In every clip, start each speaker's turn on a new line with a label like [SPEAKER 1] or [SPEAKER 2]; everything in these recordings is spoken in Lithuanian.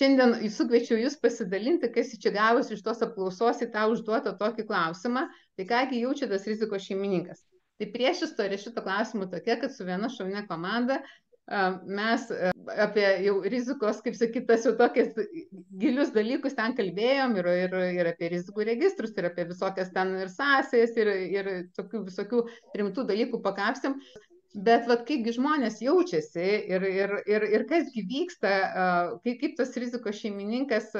[SPEAKER 1] šiandien sukviečiau jūs pasidalinti, kas čia gavosi iš tos apklausos į tą užduotą tokį klausimą, tai kągi jaučia tas rizikos šeimininkas. Tai prieš istoriją šito klausimu tokia, kad su viena šaunia komanda mes apie jau rizikos, kaip sakyt, tas jau tokias gilius dalykus ten kalbėjom ir apie rizikų registrus, ir apie visokias ten ir sąsajas, ir tokių visokių rimtų dalykų pakapstėm. Bet vat, kaipgi žmonės jaučiasi ir kasgi vyksta, kaip tas rizikos šeimininkas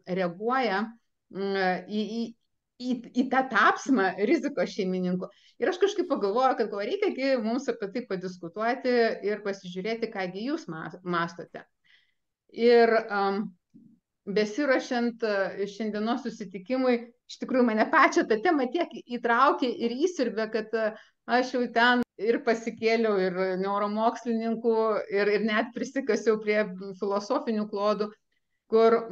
[SPEAKER 1] reaguoja į tą tapsmą rizikos šeimininku. Ir aš kažkaip pagalvoju, kad reikia mums apie tai padiskutuoti ir pasižiūrėti, kągi jūs mastote. Ir besiruošiant šiandienos susitikimui, iš tikrųjų mane pačią tą temą tiek įtraukė ir įsirbė, kad aš jau ten ir pasikėliau, ir neuromokslininkų, ir net prisikasiau prie filosofinių klodų, kur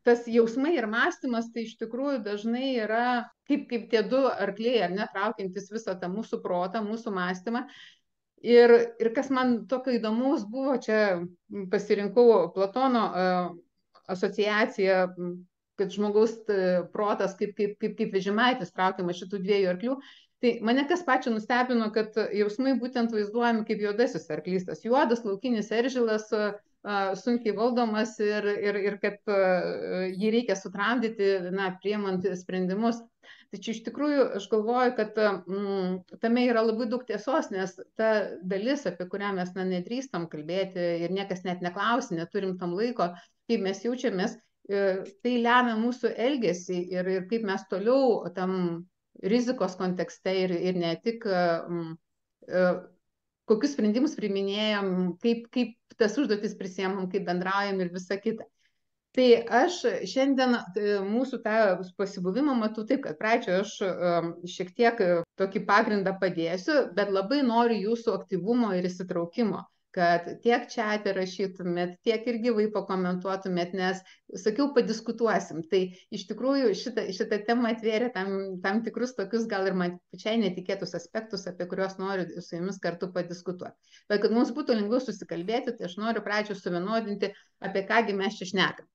[SPEAKER 1] tas jausmai ir mąstymas tai iš tikrųjų dažnai yra kaip tie du arkliai, ar ne, traukiantis visą tą mūsų protą, mūsų mąstymą. Ir kas man tokio įdomaus buvo, čia pasirinkau Platono asociaciją, kad žmogaus protas kaip vežimaitis traukiamas šitų dviejų arklių. Tai mane kas pačio nustebino, kad jausmai būtent vaizduojami kaip juodasis arklys, tas juodas laukinis eržilas, sunkiai valdomas ir kad jį reikia sutramdyti, priimant sprendimus. Tačiau iš tikrųjų aš galvoju, kad tame yra labai daug tiesos, nes ta dalis, apie kurią mes nedrįstam kalbėti ir niekas net neklausia, neturim tam laiko, kaip mes jaučiamės, tai lemia mūsų elgesį ir kaip mes toliau tam rizikos kontekste ir ne tik kokius sprendimus priiminėjom, kaip tas užduotis prisiemam, kaip bendraujam ir visa kita. Tai aš šiandien mūsų tą pasibuvimą matau taip, kad pradžioje aš šiek tiek tokį pagrindą padėsiu, bet labai noriu jūsų aktyvumo ir įsitraukimo, kad tiek čia rašytumėt, tiek ir gyvai pakomentuotumėt, nes, sakiau, padiskutuosim. Tai iš tikrųjų šitą temą atvėrė tam tikrus tokius gal ir man pačiai netikėtus aspektus, apie kuriuos noriu su jumis kartu padiskutuoti. Bet kad mums būtų lengviau susikalbėti, tai aš noriu pradžioje suvienodinti, apie kągi mes čia šnekam.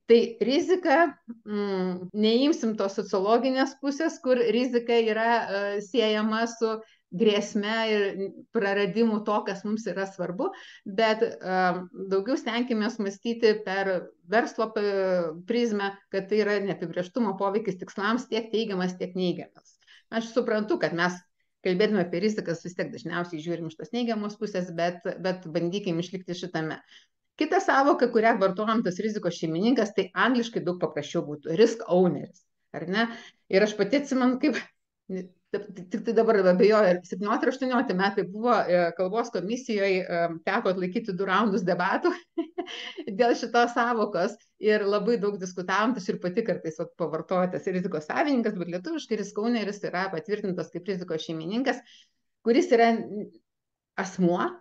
[SPEAKER 1] Tai rizika, neimsim tos sociologinės pusės, kur rizika yra siejama su grėsme ir praradimu to, kas mums yra svarbu, bet daugiau stenkimės mąstyti per verslo prizmę, kad tai yra neapibrėžtumo poveikis tikslams tiek teigiamas, tiek neigiamas. Aš suprantu, kad mes kalbėdami apie rizikas vis tiek dažniausiai žiūrim iš tos neigiamos pusės, bet bandykim išlikti šitame. Kita savoka, kurią vartojam tas rizikos šeimininkas, tai angliškai daug paprasčiau būtų risk owneris, ar ne? Ir aš pati atsimenu, kaip, tik tai dabar abejoju, 17-18 metai buvo kalbos komisijoje, teko atlaikyti 2 raundus debatų dėl šitos savokos ir labai daug diskutavom, tai ir pati kartais pavartoju tas rizikos savininkas, bet lietuviškai risk owneris yra patvirtintas kaip rizikos šeimininkas, kuris yra asmuo,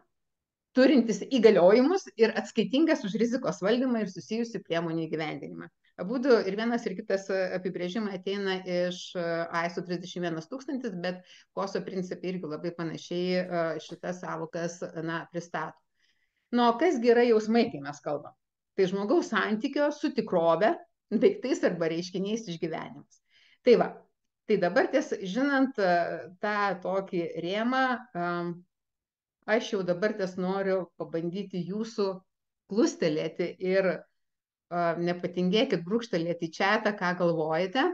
[SPEAKER 1] turintis įgaliojimus ir atskaitingas už rizikos valdymą ir susijusių priemonių įgyvendinimą. Abudu ir vienas ir kitas apibrėžimai ateina iš ISO 31000, bet KOSO principai irgi labai panašiai šitas savokas pristato. Nu, kasgi yra jausmai, kai mes kalbam? Tai žmogaus santykio su tikrove, daiktais arba reiškiniais išgyvenimas. Tai va, tai dabar žinant tą tokį rėmą, aš jau dabar noriu pabandyti jūsų klustelėti ir nepatingėkit brūkštelėti į chatą, ką galvojate.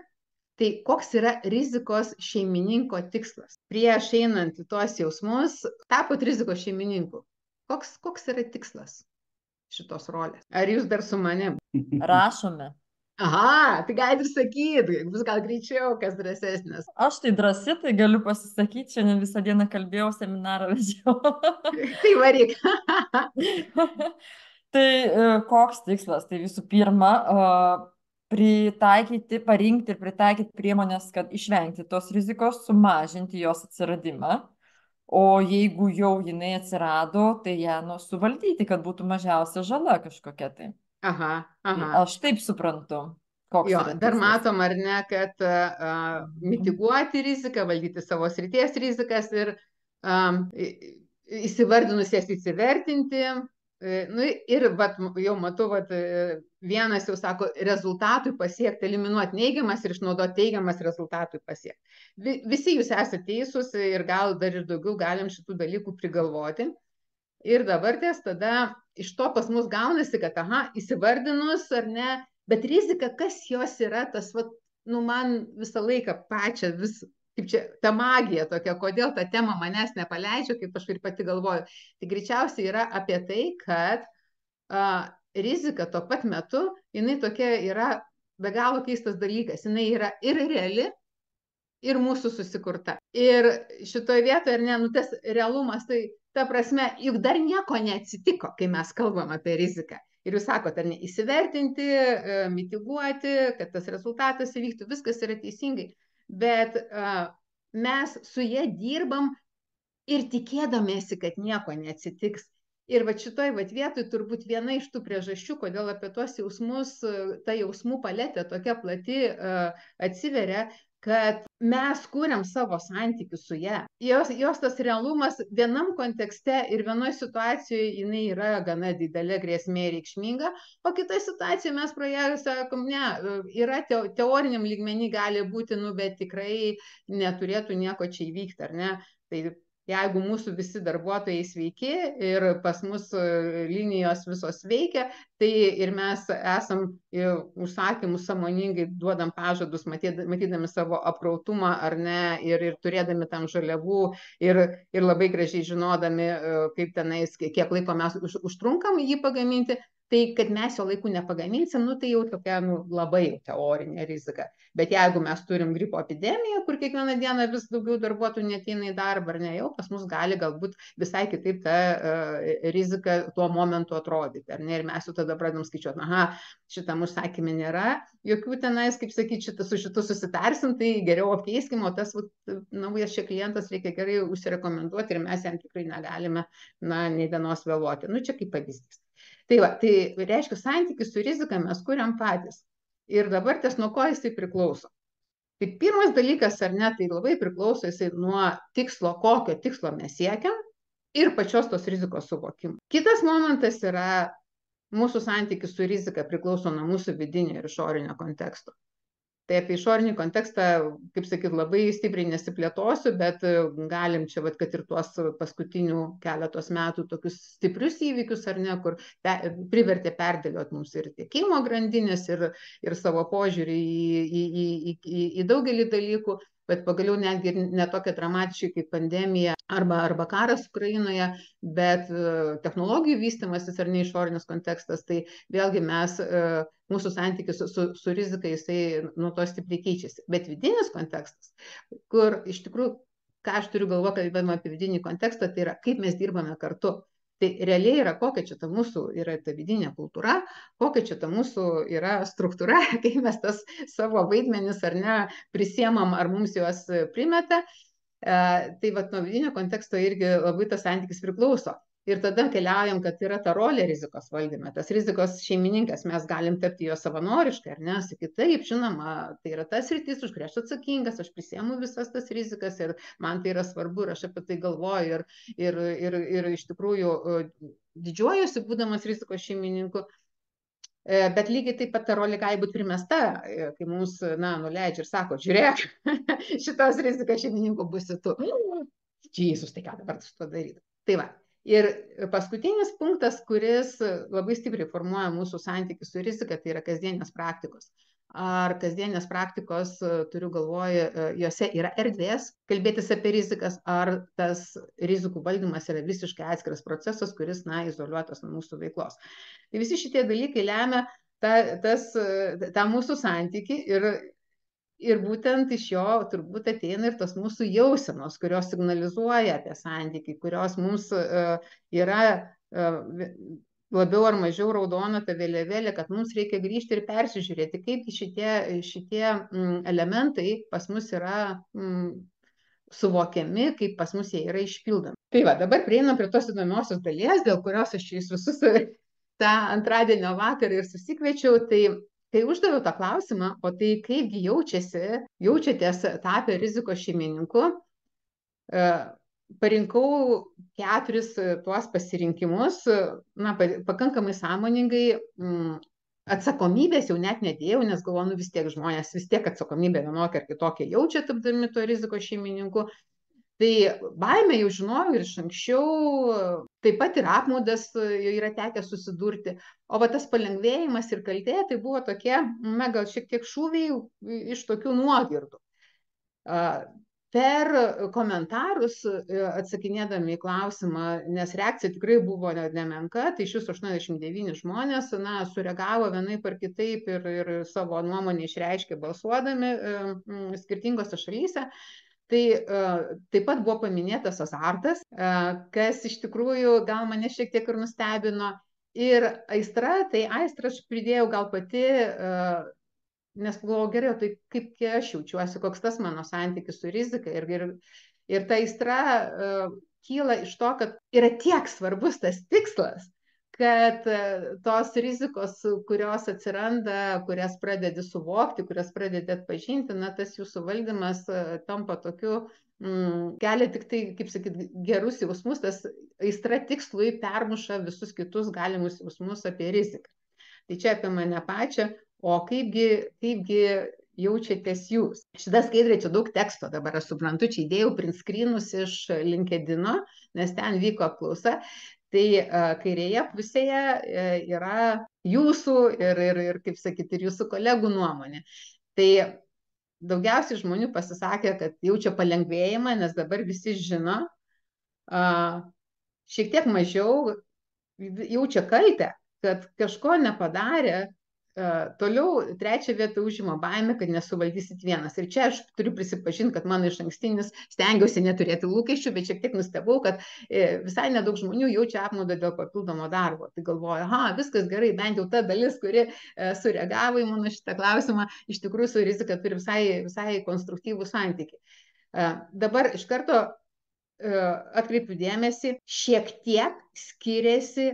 [SPEAKER 1] Tai koks yra rizikos šeimininko tikslas? Prieš einant į tuos jausmus, tapot rizikos šeimininku. Koks yra tikslas šitos rolės? Ar jūs dar su manim?
[SPEAKER 2] Rašome.
[SPEAKER 1] Aha, tai galite ir sakyti, bus gal greičiau, kas drąsesnis.
[SPEAKER 2] Aš tai drąsi, tai galiu pasisakyti, šiandien visą dieną kalbėjau, seminarą vedžiau.
[SPEAKER 1] Tai varyk.
[SPEAKER 2] Tai koks tikslas? Tai visų pirma, parinkti ir pritaikyti priemonės, kad išvengti tos rizikos, sumažinti jos atsiradimą. O jeigu jau jinai atsirado, tai ją suvaldyti, kad būtų mažiausia žala kažkokia tai.
[SPEAKER 1] Aha.
[SPEAKER 2] Aš taip suprantu.
[SPEAKER 1] Jo, dar matom, ar ne, kad mitiguoti riziką, valdyti savo srities rizikas ir įsivardinus jas įsivertinti, Nu, ir vat, jau matau, vat, vienas jau sako, rezultatui pasiekti, eliminuoti neigiamas ir išnaudoti teigiamas rezultatui pasiekti. Visi jūs esate teisūs ir gal dar ir daugiau galim šitų dalykų prigalvoti. Ir dabar tada iš to pas mus gaunasi, kad, aha, įsivardinus ar ne, bet rizika, kas jos yra, tas, vat, nu, man visą laiką pačią vis, kaip čia, ta magija tokia, kodėl ta tema manęs nepaleidžia, kaip aš ir pati galvoju. Tai greičiausiai yra apie tai, kad rizika tuo pat metu, jinai tokia yra be galo keistas dalykas, jinai yra ir reali, ir mūsų susikurta. Ir šitoje vietoje, ar ne, nu tas realumas, tai ta prasme, juk dar nieko neatsitiko, kai mes kalbam apie riziką. Ir jūs sakote, ar ne, įsivertinti, mitiguoti, kad tas rezultatas įvyktų, viskas yra teisingai. Bet mes su jie dirbam ir tikėdamėsi, kad nieko neatsitiks. Ir va šitoj va vietoj turbūt viena iš tų priežasčių, kodėl apie tuos jausmus, ta jausmų paletė tokia plati atsiveria, kad mes kūriam savo santykius su ją. Jos tas realumas vienam kontekste ir vienoje situacijoje jinai yra gana didelė grėsmė ir reikšminga, o kitoje situacijoje mes pro ją sakom, ne, yra teoriniam lygmenį gali būti, nu, bet tikrai neturėtų nieko čia įvykti, ar ne? Tai jeigu mūsų visi darbuotojai sveiki ir pas mus linijos visos veikia, tai ir mes esam užsakymus sąmoningai duodam pažadus, matydami savo aprautumą ar ne, ir turėdami tam žaliavų ir labai gražiai žinodami, kaip tenais, kiek laiko mes užtrunkam jį pagaminti, tai kad mes jo laiku nepagaminsim, nu, tai jau tokia labai teorinė rizika. Bet jeigu mes turim gripo epidemiją, kur kiekvieną dieną vis daugiau darbuotojų neateina į darbą, ar ne, jau pas mus gali galbūt visai kitaip ta rizika tuo momentu atrodyti. Ar ne, ir mes jau tada pradedam skaičiuoti, aha, šitam užsakymė nėra, jokių tenais, kaip sakyti, su šitu susitarsim, tai geriau apkeiskim, o tas naujas čia klientas reikia gerai užsirekomenduoti ir mes jam tikrai negalime, na, nei dienos vėluoti. Nu, čia kaip pavyzdys. Tai va, tai reiškia, santykį su rizika mes kuriam patys. Ir dabar ties nuo ko jisai priklauso. Tai pirmas dalykas, ar ne, tai labai priklauso jisai nuo tikslo, kokio tikslo mes siekiam ir pačios tos rizikos suvokimo. Kitas momentas yra mūsų santykis su rizika priklauso nuo mūsų vidinio ir išorinio konteksto. Tai apie išorinį kontekstą, kaip sakyt, labai stipriai nesiplėtosiu, bet galim čia, kad ir tuos paskutinių keletos metų tokius stiprius įvykius, ar ne, kur privertė perdėlioti mums ir tiekimo grandinės, ir savo požiūrį į daugelį dalykų, bet pagaliau netgi ne tokia dramatiškai kaip pandemija arba karas Ukrainoje, bet technologijų vystymasis ar ne išorinis kontekstas, tai vėlgi mūsų santykis su rizika, jisai nuo to stipriai keičiasi. Bet vidinis kontekstas, kur iš tikrųjų, ką aš turiu galvo, kalbėdama apie vidinį kontekstą, tai yra, kaip mes dirbame kartu. Tai realiai yra, kokia čia ta mūsų yra ta vidinė kultūra, kokia čia ta mūsų yra struktūra, kaip mes tas savo vaidmenis ar ne prisiemam, ar mums juos primeta. Tai vat nuo vidinio konteksto irgi labai tas santykis priklauso. Ir tada keliaujam, kad yra ta rolė rizikos valdyme. Tas rizikos šeimininkas, mes galim tapti jo savanoriškai, ar ne? Sakyti, taip, žinoma, tai yra tas sritis, už kurią aš atsakingas, aš prisiemu visas tas rizikas ir man tai yra svarbu ir aš apie tai galvoju ir iš tikrųjų didžiuojuosi, būdamas rizikos šeimininku. Bet lygiai taip pat ta rolė gali būti primesta, kai mums, na, nuleidžia ir sako, žiūrėk, šitos rizikos šeimininku būsi tu. Jėzus, tai ką dabar su to daryti? Tai va. Ir paskutinis punktas, kuris labai stipriai formuoja mūsų santykį su rizika, tai yra kasdienės praktikos. Ar kasdienės praktikos, turiu galvoje, jose yra erdvės kalbėtis apie rizikas, ar tas rizikų valdymas yra visiškai atskiras procesas, kuris, na, izoliuotas nuo mūsų veiklos. Tai visi šitie dalykai lemia tą mūsų santykį ir būtent iš jo turbūt ateina ir tos mūsų jausenos, kurios signalizuoja apie santykį, kurios mums yra labiau ar mažiau raudona ta vėliavėlė, kad mums reikia grįžti ir persižiūrėti, kaip šitie elementai pas mus yra suvokiami, kaip pas mus jie yra išpildomi. Tai va, dabar prieinam prie tos įdomiosios dalies, dėl kurios aš jūs visus tą antradienio vakarą ir susikviečiau, tai kai uždaviau tą klausimą, o tai kaipgi jaučiatės tapę rizikos šeimininku, parinkau 4 tuos pasirinkimus, na, pakankamai sąmoningai. Atsakomybės jau net nedėjau, nes galvoju, nu vis tiek žmonės vis tiek atsakomybę vienokią ar kitokią jaučia, tapdami to rizikos šeimininku. Tai baimę jau žinojau ir iš anksčiau, taip pat ir apmaudas jau yra tekę susidurti. O va tas palengvėjimas ir kaltė, tai buvo tokie, na, gal šiek tiek šūviai iš tokių nuogirdų. Per komentarus atsakinėdami į klausimą, nes reakcija tikrai buvo nemenka, tai iš viso 89 žmonės, na, sureagavo vienaip ar kitaip ir savo nuomonę išreiškė balsuodami skirtingose šalyse. Tai taip pat buvo paminėtas azartas, kas iš tikrųjų gal mane šiek tiek ir nustebino. Ir aistra, tai aistrą aš pridėjau gal pati, nes galvoju, gerai, tai kaip aš jaučiuosi, koks tas mano santykis su rizika. Ir ta aistra kyla iš to, kad yra tiek svarbus tas tikslas, kad tos rizikos, kurios atsiranda, kurias pradedi suvokti, kurias pradedi atpažinti, na, tas jų suvaldymas tampa tokiu, kelia tik tai, kaip sakyti, gerus jausmus, tas aistra tikslui permuša visus kitus galimus jausmus apie riziką. Tai čia apie mane pačią, o kaipgi jaučiatės jūs. Šitą skaidrę čia daug teksto dabar, aš suprantu, čia įdėjau print screenus iš LinkedIno, nes ten vyko apklausa. Tai kairėje pusėje yra jūsų ir kaip sakyti, ir jūsų kolegų nuomonė. Tai daugiausiai žmonių pasisakė, kad jaučia palengvėjimą, nes dabar visi žino. Šiek tiek mažiau jaučia kaltę, kad kažko nepadarė. Toliau 3. vietą užima baimė, kad nesuvaldysit vienas. Ir čia aš turiu prisipažinti, kad mano išankstinis stengiausi neturėti lūkesčių, bet šiek tiek nustebau, kad visai nedaug žmonių jaučia apmaudą dėl papildomo darbo. Tai galvoju, viskas gerai, bent jau ta dalis, kuri sureagavo į mano šitą klausimą, iš tikrųjų su rizika turi visai konstruktyvų santykį. Dabar iš karto atkreipiu dėmesį, šiek tiek skiriasi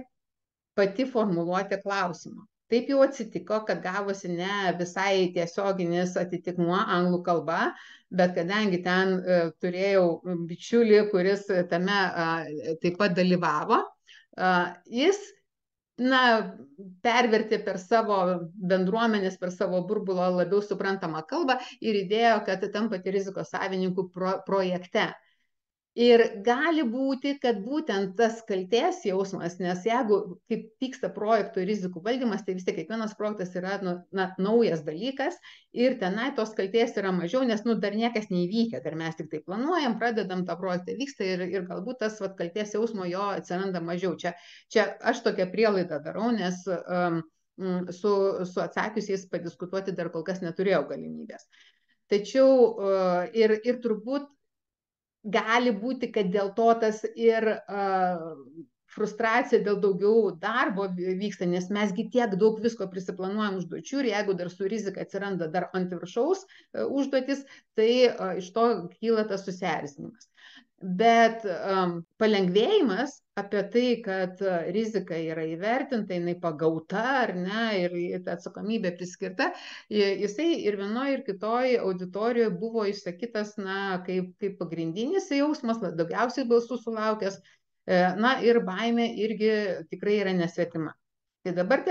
[SPEAKER 1] pati formuluotė klausimo. Taip jau atsitiko, kad gavosi ne visai tiesioginis atitikmuo anglų kalba, bet kadangi ten turėjau bičiulį, kuris tame taip pat dalyvavo, jis, na, pervertė per savo bendruomenės, per savo burbulo labiau suprantamą kalbą ir įdėjo, kad tampate rizikos savininkų projekte. Ir gali būti, kad būtent tas kaltės jausmas, nes jeigu kaip vyksta projektų rizikų valdymas, tai vis tiek kiekvienas projektas yra naujas dalykas ir tenai tos kaltės yra mažiau, nes dar niekas neįvykę, dar mes tik tai planuojam, pradedam tą projektą, vyksta ir galbūt tas kaltės jausmo jo atsiranda mažiau. Čia aš tokią prielaidą darau, nes su atsakiusiais padiskutuoti dar kol kas neturėjau galimybės. Tačiau ir turbūt gali būti, kad dėl to tas ir frustracija dėl daugiau darbo vyksta, nes mesgi tiek daug visko prisiplanuojam užduočių ir jeigu dar su rizika atsiranda dar ant viršaus užduotis, tai iš to kyla tas susierzinimas. Bet palengvėjimas apie tai, kad rizika yra įvertinta, jinai pagauta ar ne, ir ta atsakomybė priskirta, jisai ir vienoje ir kitoje auditorijoje buvo išsakytas, na, kaip pagrindinis jausmas, daugiausiai balsų sulaukęs, na, ir baimė irgi tikrai yra nesvetima. Tai dabar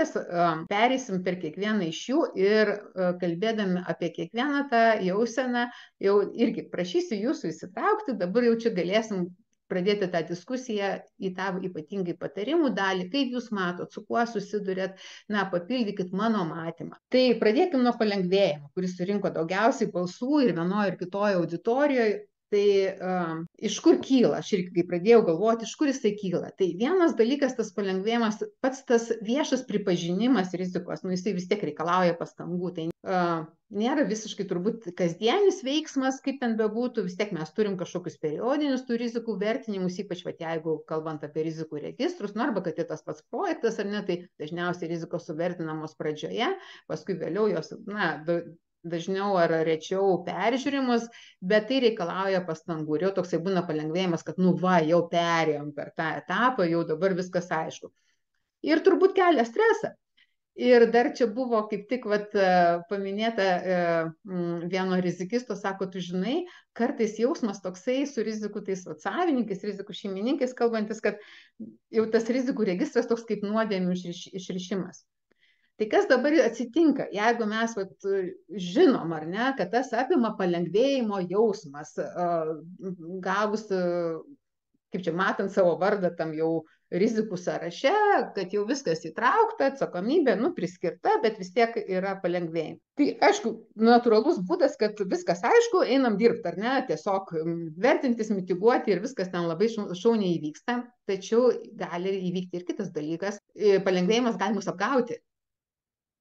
[SPEAKER 1] pereisim per kiekvieną iš jų ir kalbėdami apie kiekvieną tą jauseną, jau irgi prašysiu jūsų įsitraukti, dabar jau čia galėsim pradėti tą diskusiją į tą ypatingai patarimų dalį, kaip jūs matot, su kuo susidurėt, na, papildykit mano matymą. Tai pradėkim nuo palengvėjimo, kuris surinko daugiausiai balsų ir vienoje ir kitoje auditorijoje. Tai iš kur kyla? Aš irgi kai pradėjau galvoti, iš kur jisai kyla. Tai vienas dalykas, tas palengvėjimas, pats tas viešas pripažinimas rizikos, jisai vis tiek reikalauja pastangų. Tai nėra visiškai turbūt kasdienis veiksmas, kaip ten bebūtų, vis tiek mes turim kažkokius periodinius tų rizikų vertinimus, ypač jeigu kalbant apie rizikų registrus, arba kad ir tas pats projektas, ar ne, tai dažniausiai rizikos suvertinamos pradžioje, paskui vėliau jos, na, dažniau ar rečiau peržiūrimus, bet tai reikalauja pastangų. Ir jau toksai būna palengvėjimas, kad jau perėjom per tą etapą, jau dabar viskas aišku. Ir turbūt kelia stresą. Ir dar čia buvo kaip tik vat, paminėta vieno rizikisto, sako, tu žinai, kartais jausmas toksai su rizikų tais vat, savininkais, rizikų šeimininkais kalbantis, kad jau tas rizikų registras toks kaip nuodėmių išrišimas. Tai kas dabar atsitinka, jeigu mes vat, žinom, ar ne, kad tas apima palengvėjimo jausmas, gavus, kaip čia matant savo vardą tam jau rizikų sąraše, kad jau viskas įtraukta, atsakomybė, priskirta, bet vis tiek yra palengvėjimas. Tai aišku, natūralus būdas, kad viskas aišku, einam dirbti, ar ne, tiesiog vertintis, mitiguoti ir viskas ten labai šauniai įvyksta, tačiau gali įvykti ir kitas dalykas, palengvėjimas gali mus apgauti.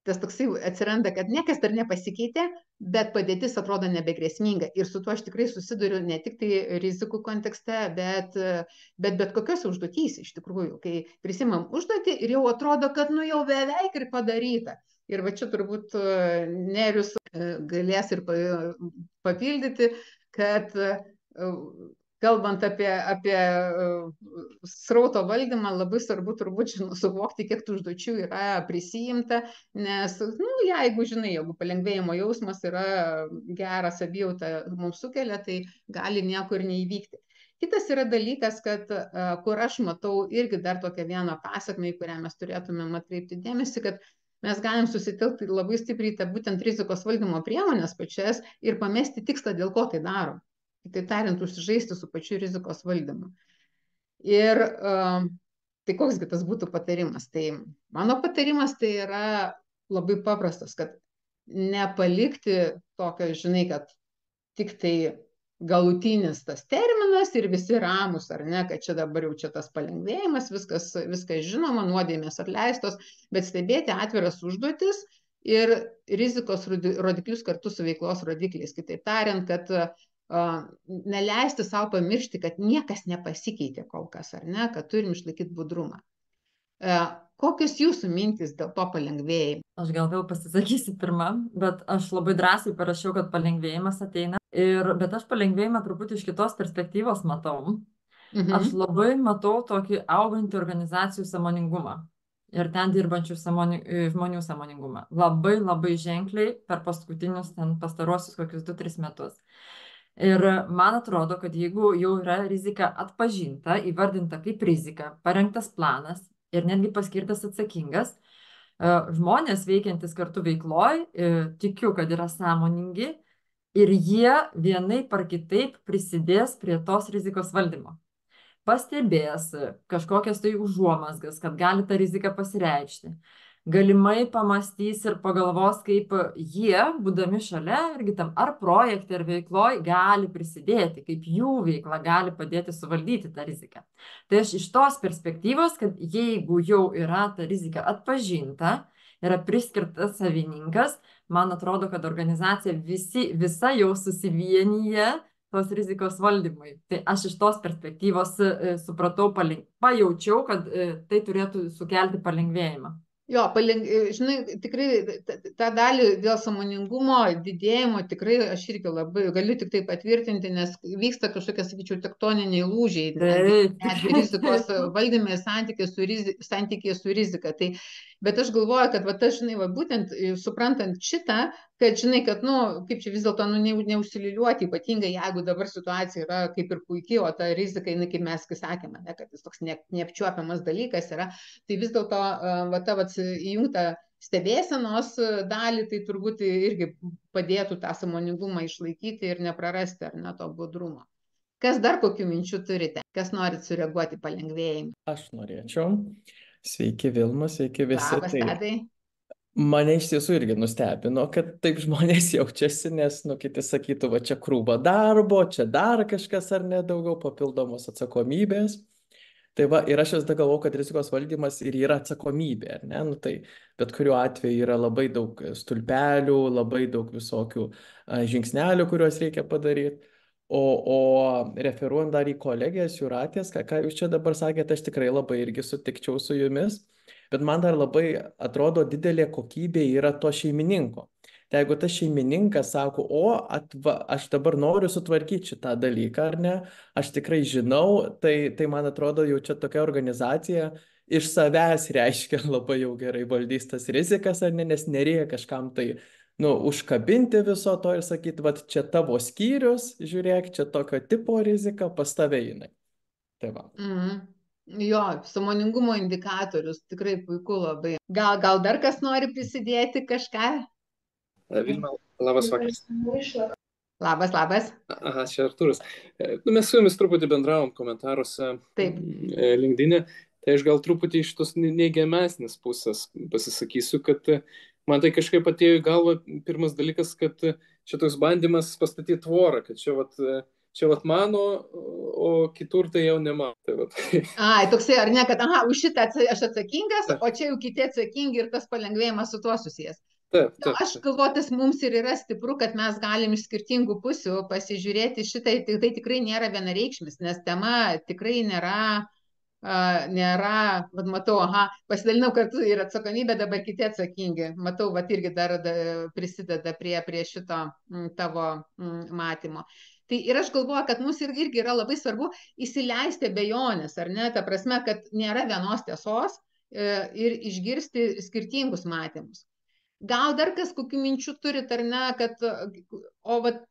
[SPEAKER 1] Tas toksai atsiranda, kad niekas dar nepasikeitė, bet padėtis atrodo nebegrėsminga. Ir su tuo aš tikrai susiduriu ne tik tai rizikų kontekste, bet kokios užduotys iš tikrųjų, kai prisimam užduotį ir jau atrodo, kad jau beveik ir padaryta. Ir va čia turbūt Nerijus galės ir papildyti, kad kalbant apie srauto valdymą, labai svarbu turbūt suvokti, kiek tų užduočių yra prisijimta, nes, jeigu žinai, jeigu palengvėjimo jausmas yra gerą savijautą mums sukelia, tai gali niekur neįvykti. Kitas yra dalykas, kad kur aš matau irgi dar tokią vieną pasakmę, į kurią mes turėtumėm atkreipti dėmesį, kad mes galim susitelkti labai stipriai tą būtent rizikos valdymo priemonės pačias ir pamesti tikslą, dėl ko tai darom. Kitaip tariant, užsižaisti su pačiu rizikos valdymu. Ir tai koksgi tas būtų patarimas? Tai mano patarimas tai yra labai paprastas, kad nepalikti tokio, žinai, kad tik tai galutinis tas terminas ir visi ramus, ar ne, kad čia dabar jau čia tas palengvėjimas, viskas žinoma, nuodėmės atleistos, bet stebėti atviras užduotis ir rizikos rodiklius kartu su veiklos rodikliais. Kitaip tariant, kad neleisti savo pamiršti, kad niekas nepasikeitė kol kas, ar ne, kad turim išlaikyti budrumą. Kokios jūsų mintys dėl to palengvėjimo?
[SPEAKER 2] Aš gal vėl pasisakysiu pirmą, bet aš labai drąsiai parašiau, kad palengvėjimas ateina. Bet aš palengvėjimą truputį iš kitos perspektyvos matau. Aš labai matau tokį augantį organizacijų sąmoningumą ir ten dirbančių žmonių sąmoningumą. Labai, labai ženkliai per pastaruosius kokius 2-3 metus. Ir man atrodo, kad jeigu jau yra rizika atpažinta, įvardinta kaip rizika, parengtas planas ir netgi paskirtas atsakingas, žmonės veikiantis kartu veikloj, tikiu, kad yra sąmoningi ir jie vienaip ar kitaip prisidės prie tos rizikos valdymo. Pastebės kažkokias tai užuomazgas, kad gali ta rizika pasireikšti. Galimai pamastys ir pagalvos, kaip jie, būdami šalia, irgi tam ar projekte, ar veikloj, gali prisidėti, kaip jų veikla gali padėti suvaldyti tą riziką. Tai aš iš tos perspektyvos, kad jeigu jau yra ta rizika atpažinta, yra priskirtas savininkas, man atrodo, kad organizacija visa jau susivienyje tos rizikos valdymui. Tai aš iš tos perspektyvos supratau, pajaučiau, kad tai turėtų sukelti palengvėjimą.
[SPEAKER 1] Jo, žinai, tikrai tą dalį dėl sąmoningumo didėjimo tikrai aš irgi labai galiu tik tai patvirtinti, nes vyksta kažkokie, sakyčiau, tektoniniai lūžiai, netgi rizikos valdyme ir santykėje su rizika. Tai, bet aš galvoju, kad aš, žinai, būtent suprantant šitą, kad, žinai, kad, kaip čia vis dėlto, neužsililiuoti, ypatingai jeigu dabar situacija yra kaip ir puikiai, o ta rizika, kaip mes sakėme, ne, kad jis toks neapčiuopiamas dalykas yra, tai vis dėlto įjungta stebėsenos dalį, tai turbūt irgi padėtų tą sąmoningumą išlaikyti ir neprarasti, ar ne, to budrumo. Kas dar kokių minčių turite? Kas norit sureaguoti palengvėjimą?
[SPEAKER 3] Aš norėčiau. Sveiki, Vilma, sveiki visi.
[SPEAKER 1] Labas, Tadai.
[SPEAKER 3] Mane iš tiesų irgi nustebino, kad taip žmonės jaučiasi, nes, kiti sakytų, va čia krūva darbo, čia dar kažkas ar ne daugiau papildomos atsakomybės. Tai va, ir aš vis dar galvoju, kad rizikos valdymas ir yra atsakomybė, ar ne? Tai bet kuriuo atveju yra labai daug stulpelių, labai daug visokių žingsnelių, kuriuos reikia padaryti. O referuojant dar į kolegijas Jūratės, ką jūs čia dabar sakėte, aš tikrai labai irgi sutikčiau su jumis. Bet man dar labai atrodo didelė kokybė yra to šeimininko. Tai jeigu tas šeimininkas sako, aš dabar noriu sutvarkyti šitą dalyką, ar ne, aš tikrai žinau, tai man atrodo jau čia tokia organizacija iš savęs reiškia labai jau gerai valdys tas rizikas, ar ne, nes nereikia kažkam tai, nu, užkabinti viso to ir sakyti, va, čia tavo skyrius, žiūrėk, čia tokio tipo rizika, pas tave jinai. Tai va.
[SPEAKER 1] Jo, sąmoningumo indikatorius, tikrai puiku labai. Gal dar kas nori prisidėti kažką?
[SPEAKER 4] Vilma, labas vakaras.
[SPEAKER 1] Labas.
[SPEAKER 4] Aha, čia Artūras. Nu, mes su jumis truputį bendravom komentaruose
[SPEAKER 1] Taip.
[SPEAKER 4] LinkedIn'e, tai aš gal truputį iš tos neigiamesnės pusės pasisakysiu, kad man tai kažkaip atėjo į galvą pirmas dalykas, kad čia toks bandymas pastatyti tvorą, kad čia vat mano, o kitur tai jau ne mano. Tai vat.
[SPEAKER 1] Ai, toksai, ar ne, kad už šitą aš atsakingas, o čia jau kiti atsakingi ir tas palengvėjimas su tuo susijęs.
[SPEAKER 4] Taip.
[SPEAKER 1] Aš galvoju, tas mums ir yra stipru, kad mes galim iš skirtingų pusių pasižiūrėti šitai, tai tikrai nėra vienareikšmis, nes tema tikrai nėra, vad matau, pasidalinau kartu ir atsakomybę, dabar kiti atsakingi. Matau, vad irgi dar prisideda prie šito tavo matymo. Tai ir aš galvoju, kad mums irgi yra labai svarbu įsileisti abejonės, ar ne, ta prasme, kad nėra vienos tiesos ir išgirsti skirtingus matymus. Gal dar kas kokių minčių turit, ar ne, kad,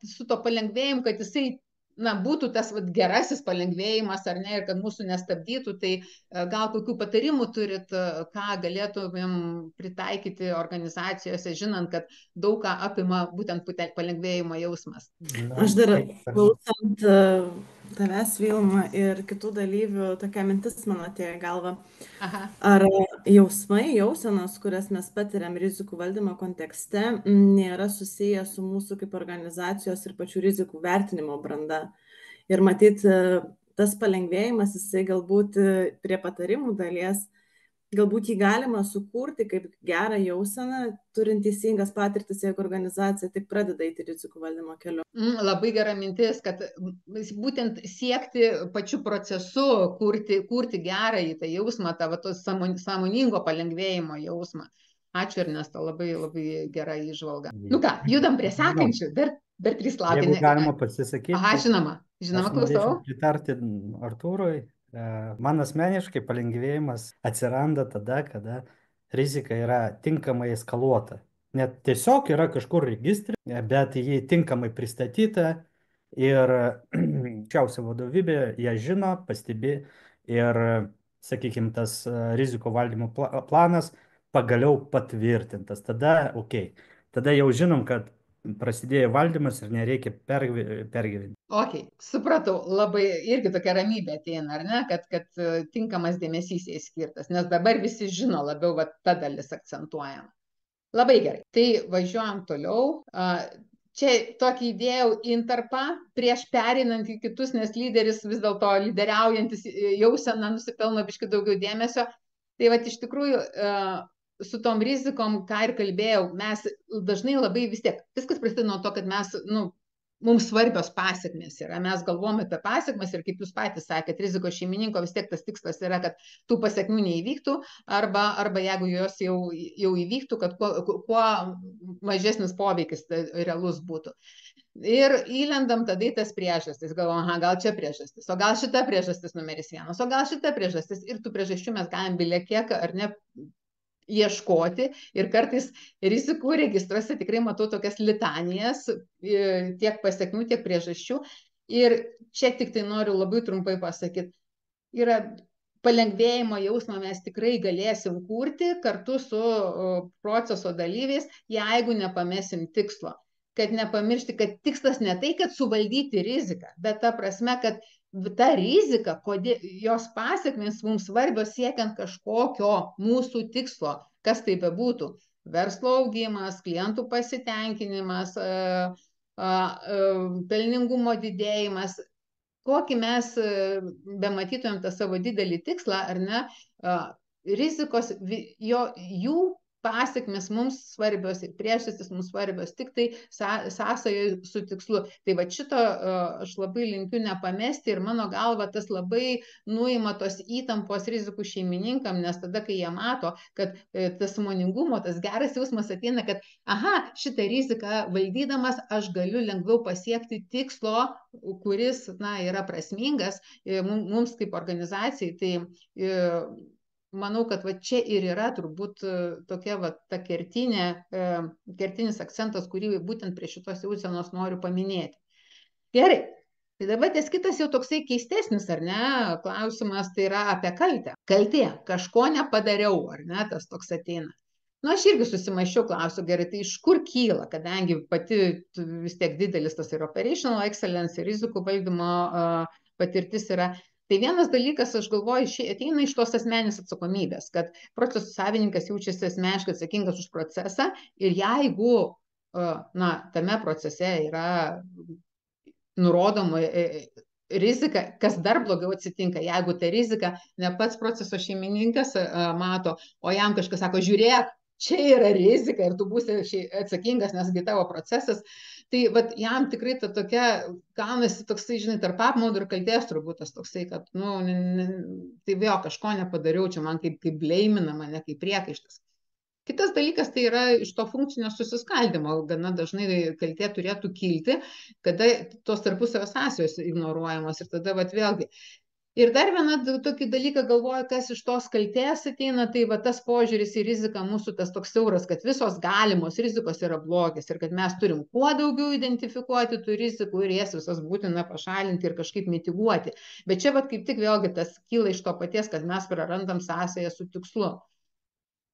[SPEAKER 1] su to palengvėjimu, kad jisai, būtų tas gerasis palengvėjimas, ar ne, ir kad mūsų nestabdytų, tai gal kokių patarimų turit, ką galėtumėm pritaikyti organizacijose, žinant, kad daug ką apima būtent palengvėjimo jausmas.
[SPEAKER 5] Aš dar klausant tavęs, Vilma, ir kitų dalyvių, tokia mintis man atėjo į galvą. Ar jausmai, jausenos, kurias mes patiriam rizikų valdymo kontekste, nėra susiję su mūsų kaip organizacijos ir pačių rizikų vertinimo branda. Ir matyt, tas palengvėjimas, jisai galbūt prie patarimų dalies, galbūt jį galima sukurti kaip gerą jauseną, turint teisingas patirtis, jeigu organizacija tik pradeda eiti rizikų valdymo keliu.
[SPEAKER 1] Labai gera mintis, kad būtent siekti pačiu procesu, kurti gerą į tą jausmą, tą sąmoningo palengvėjimo jausmą. Ačiū, Ernesta, labai, labai gera įžvalga. Nu ką, judam prie sekančių, dar 3 laukia.
[SPEAKER 6] Jeigu galima pasisakyti.
[SPEAKER 1] Žinoma, klausau.
[SPEAKER 6] Pritarti Artūrui. Man asmeniškai palengvėjimas atsiranda tada, kada rizika yra tinkamai eskaluota. Net tiesiog yra kažkur registrė, bet jį tinkamai pristatyta ir aukščiausia vadovybė ją žino, pastebi ir, sakykime, tas riziko valdymo planas pagaliau patvirtintas. Tada, tada jau žinom, kad prasidėjo valdymas ir nereikia pergyventi.
[SPEAKER 1] Supratau, labai irgi tokia ramybė ateina, ar ne, kad tinkamas dėmesys jai skirtas, nes dabar visi žino labiau, ta dalis akcentuojama. Labai gerai, tai važiuojam toliau. Čia tokį įdėjau intarpą prieš perinant į kitus, nes lyderis vis dėlto lyderiaujantis jausena nusipelno biškį daugiau dėmesio. Tai iš tikrųjų su tom rizikom, ką ir kalbėjau, mes dažnai labai vis tiek, viskas prasideda nuo to, kad mums svarbios pasiekmės yra. Mes galvojame apie pasiekmes ir kaip jūs patys sakėt, rizikos šeimininko vis tiek tas tikslas yra, kad tų pasiekmių neįvyktų arba jeigu jos jau įvyktų, kad kuo mažesnis poveikis realus būtų. Ir įlendam tada į tas priežastis, galvojam, gal čia priežastis, o gal šita priežastis numeris 1, o gal šita priežastis, ir tų priežasčių mes galim bilekiek ar ne ieškoti ir kartais rizikų registruose tikrai matau tokias litanijas, tiek pasiekmių, tiek priežasčių. Ir čia tik tai noriu labai trumpai pasakyti, yra palengvėjimo jausmą mes tikrai galėsim kurti kartu su proceso dalyviais, jeigu nepamesim tikslo. Kad nepamiršti, kad tikslas ne tai, kad suvaldyti riziką, bet ta prasme, kad ta rizika, jos pasiekmės mums svarbios siekiant kažkokio mūsų tikslo, kas tai bebūtų. Verslo augimas, klientų pasitenkinimas, pelningumo didėjimas. Kokį mes bematytumėm tą savo didelį tikslą, ar ne, rizikos, jų pasiekmes mums svarbios ir priežastys mums svarbios, tik tai sąsajoje su tikslu. Tai šito aš labai linkiu nepamesti ir mano galva tas labai nuima tos įtampos rizikų šeimininkam, nes tada, kai jie mato, kad tas sąmoningumo, tas geras jausmas ateina, kad šitą riziką valdydamas aš galiu lengviau pasiekti tikslo, kuris yra prasmingas mums kaip organizacijai. Tai manau, kad va čia ir yra turbūt tokia va ta kertinis akcentas, kurį būtent prie šitos jausenos noriu paminėti. Gerai, tai dabar ties kitas jau toksai keistesnis, ar ne, klausimas, tai yra apie kaltę. Kaltė, kažko nepadariau, ar ne, tas toks ateina. Nu, aš irgi susimaišiau, klausiu, gerai, tai iš kur kyla, kadangi pati vis tiek didelis tas ir operational excellence, ir rizikų valdymo patirtis yra. Tai vienas dalykas, aš galvoju, ateina iš tos asmeninės atsakomybės, kad procesų savininkas jaučiasi asmeniškai atsakingas už procesą ir jeigu na, tame procese yra nurodoma rizika, kas dar blogiau atsitinka, jeigu ta rizika ne pats proceso šeimininkas mato, o jam kažkas sako, žiūrėk, čia yra rizika ir tu būsi atsakingas, nesgi tavo procesas, tai vat, jam tikrai ta tokia, gaunasi toksai, žinai, tarp apmaudo ir kaltės turbūt tas toksai, kad, nu, tai vėl kažko nepadariau, čia man kaip bleimina mane, kaip priekaištas. Kitas dalykas tai yra iš to funkcinio susiskaldimo, gana dažnai kaltė turėtų kilti, kada tos tarpusavio sąsajos ignoruojamos ir tada vat vėlgi. Ir dar vieną tokį dalyką galvoju, kas iš tos kaltės ateina, tai va tas požiūris į riziką mūsų tas toks siauras, kad visos galimos rizikos yra blogis ir kad mes turim kuo daugiau identifikuoti tų rizikų ir jas visas būtina pašalinti ir kažkaip mitiguoti. Bet čia vat kaip tik vėlgi tas kyla iš to paties, kad mes prarandam sąsają su tikslu.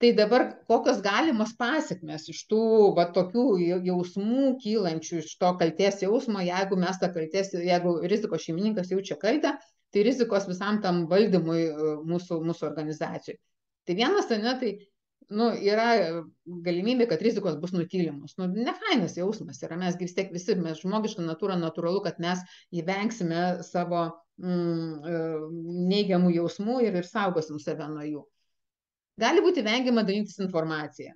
[SPEAKER 1] Tai dabar kokios galimos pasekmės iš tų va, tokių jausmų kylančių iš to kaltės jausmo, jeigu mes tą kaltės, jeigu rizikos šeimininkas jaučia kaltę, tai rizikos visam tam valdymui mūsų organizacijai. Tai vienas, ne, tai nu, yra galimybė, kad rizikos bus nutylimos. Nu, nefainas jausmas yra, mes vis tiek visi, mes žmogiška natūra, natūralu, kad mes įvengsime savo neigiamų jausmų ir saugosim save nuo jų. Gali būti vengiama dalintis informaciją.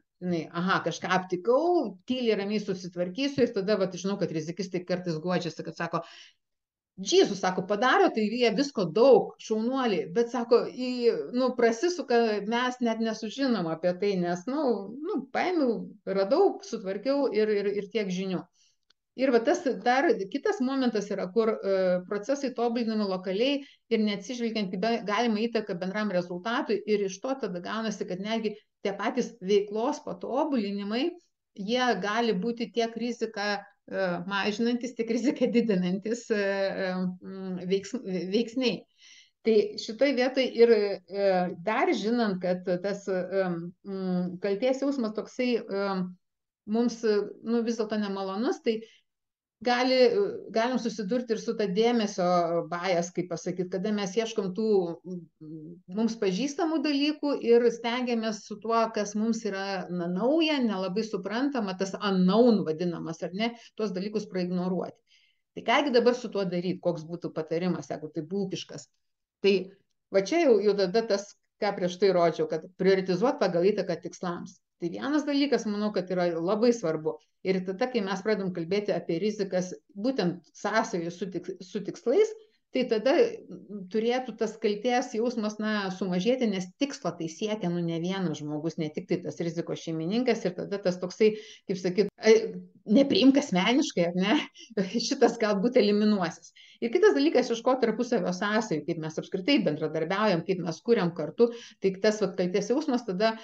[SPEAKER 1] Aha, kažką aptikau, tyliai ramiai susitvarkysiu ir tada, vat, žinau, kad rizikistai kartais guodžiasi, kad sako, Džysus, sako, padaro, tai jie visko daug, šaunuoliai, bet sako, prasisuka, mes net nesužinom apie tai, nes, paėmiau, radau, sutvarkiau ir tiek žinių. Ir va tas dar kitas momentas yra, kur procesai tobulinami lokaliai ir neatsižvelgiant į galimą įtaką bendram rezultatui ir iš to tada gaunasi, kad netgi tie patys veiklos patobulinimai, jie gali būti tiek riziką mažinantis, tiek riziką didinantis veiksniai. Tai šitoj vietoj ir dar žinant, kad tas kaltės jausmas toksai mums vis dėlto nemalonus, tai galim susidurti ir su ta dėmesio bias, kaip pasakyti, kada mes ieškom tų mums pažįstamų dalykų ir stengiamės su tuo, kas mums yra nauja, nelabai suprantama, tas unknown vadinamas, ar ne, tuos dalykus praignoruoti. Tai kągi dabar su tuo daryti, koks būtų patarimas, jeigu tai būkiškas. Tai va čia jau tada tas, ką prieš tai rodžiau, kad prioritizuoti pagal įtaką tikslams. Tai vienas dalykas, manau, kad yra labai svarbu. Ir tada, kai mes pradedam kalbėti apie rizikas, būtent sąsajų su tikslais, tai tada turėtų tas kaltės jausmas sumažėti, nes tikslo tai siekia ne vienas žmogus, ne tik tai tas rizikos šeimininkas ir tada tas toksai, kaip sakyt, nepriimk asmeniškai, ar ne, šitas galbūt eliminuosis. Ir kitas dalykas, ieškoti tarpusavio sąsajų, kaip mes apskritai bendradarbiaujam, kaip mes kuriam kartu, tai tas kaltės jausmas tada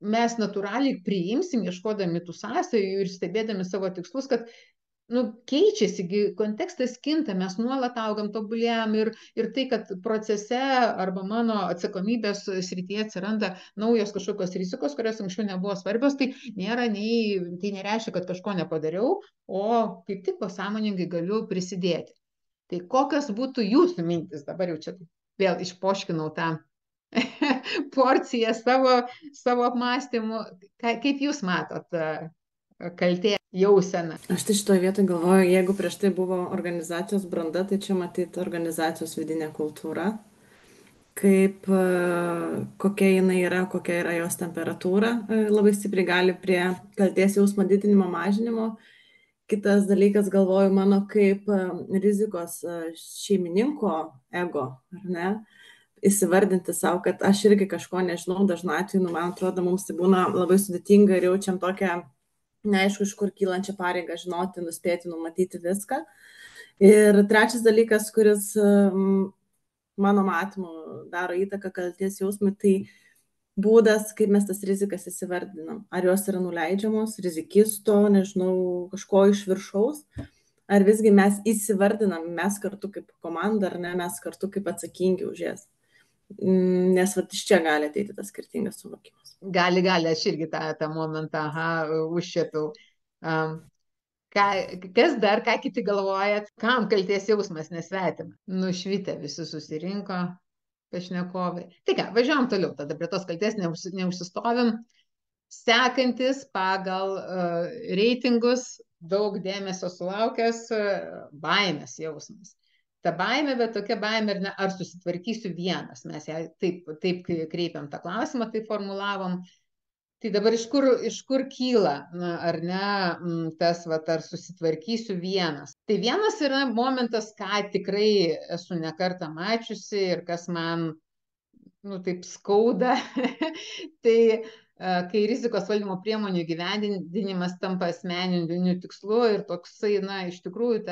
[SPEAKER 1] mes natūraliai priimsim, ieškodami tų sąsajų ir stebėdami savo tikslus, kad keičiasi, kontekstas kinta, mes nuolat augam, tobulėjam ir tai, kad procese arba mano atsakomybės srityje atsiranda naujos kažkokios rizikos, kurios anksčiau nebuvo svarbios, tai nereiškia, kad kažko nepadariau, o kaip tik pasąmoningai galiu prisidėti. Tai kokios būtų jūsų mintis, dabar jau čia vėl išpoškinau tą porciją savo apmąstymų. Kaip jūs matot kaltė jauseną?
[SPEAKER 5] Aš tai šitoje vietoje galvoju, jeigu prieš tai buvo organizacijos branda, tai čia matyti organizacijos vidinė kultūra, kaip kokia jinai yra, kokia yra jos temperatūra, labai stipriai gali prie kaltės jausmo didinimo, mažinimo. Kitas dalykas, galvoju, mano kaip rizikos šeimininko ego, ar ne? Įsivardinti savo, kad aš irgi kažko nežinau, dažnu atveju, man atrodo, mums tai būna labai sudėtinga ir jaučiam tokią neaišku, iš kur kylančią pareigą žinoti, nuspėti, numatyti viską. Ir trečias dalykas, kuris mano matymu daro įtaką kaltės jausmui, tai būdas, kaip mes tas rizikas įsivardinam. Ar jos yra nuleidžiamos, rizikisto, nežinau, kažko iš viršaus, ar visgi mes įsivardinam, mes kartu kaip komanda, ar ne, mes kartu kaip atsakingi už jas. Nes vat iš čia gali ateiti tas skirtingas suvokimas.
[SPEAKER 1] Gali, aš irgi tą momentą užšėpiau. Kas dar, ką kiti galvojat, kam kaltės jausmas nesvetima? Nušvitę visi susirinko pašnekovai. Tai ką, važiuojam toliau, tada prie tos kaltės neužsistovim. Sekantis pagal reitingus daug dėmesio sulaukęs baimės jausmas. Ta baimė, bet tokia baimė, ar susitvarkysiu vienas. Mes ją taip kreipiam tą klausimą, taip formulavom. Tai dabar iš kur kyla, ar ne, tas, ar susitvarkysiu vienas. Tai vienas yra momentas, ką tikrai esu nekartą mačiusi ir kas man, taip skauda. Tai kai rizikos valdymo priemonių gyvendinimas tampa asmeniniu tikslu ir toksai, iš tikrųjų,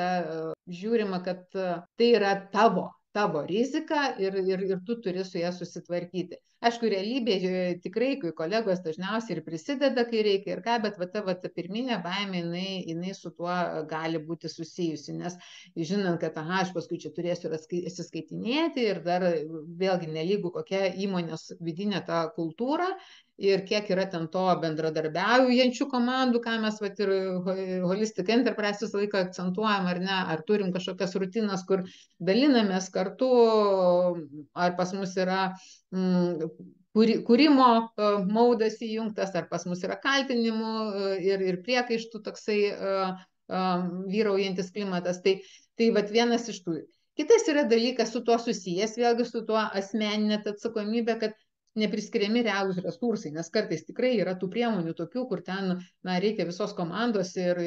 [SPEAKER 1] žiūrima, kad tai yra tavo rizika ir tu turi su ją susitvarkyti. Aišku, realybėje tikrai, kai kolegos dažniausiai ir prisideda, kai reikia ir ką, bet ta pirminė baimė, jinai su tuo gali būti susijusi, nes žinant, kad aš paskui čia turėsiu atsiskaitinėti ir dar vėlgi nelygų kokia įmonės vidinė ta kultūra ir kiek yra ten to bendradarbiaujančių komandų, ką mes ir Holistic Enterprise visą laiką akcentuojam, ar ne, ar turim kažkokias rutinas, kur dalinamės kartu, ar pas mus yra kūrimo maudas įjungtas, ar pas mus yra kaltinimų ir priekaištų toksai vyraujantis klimatas. Tai vienas iš tų. Kitas yra dalykas su tuo susijęs, vėlgi su tuo asmeninė atsakomybė, kad nepriskiriami realūs resursai, nes kartais tikrai yra tų priemonių tokių, kur ten reikia visos komandos ir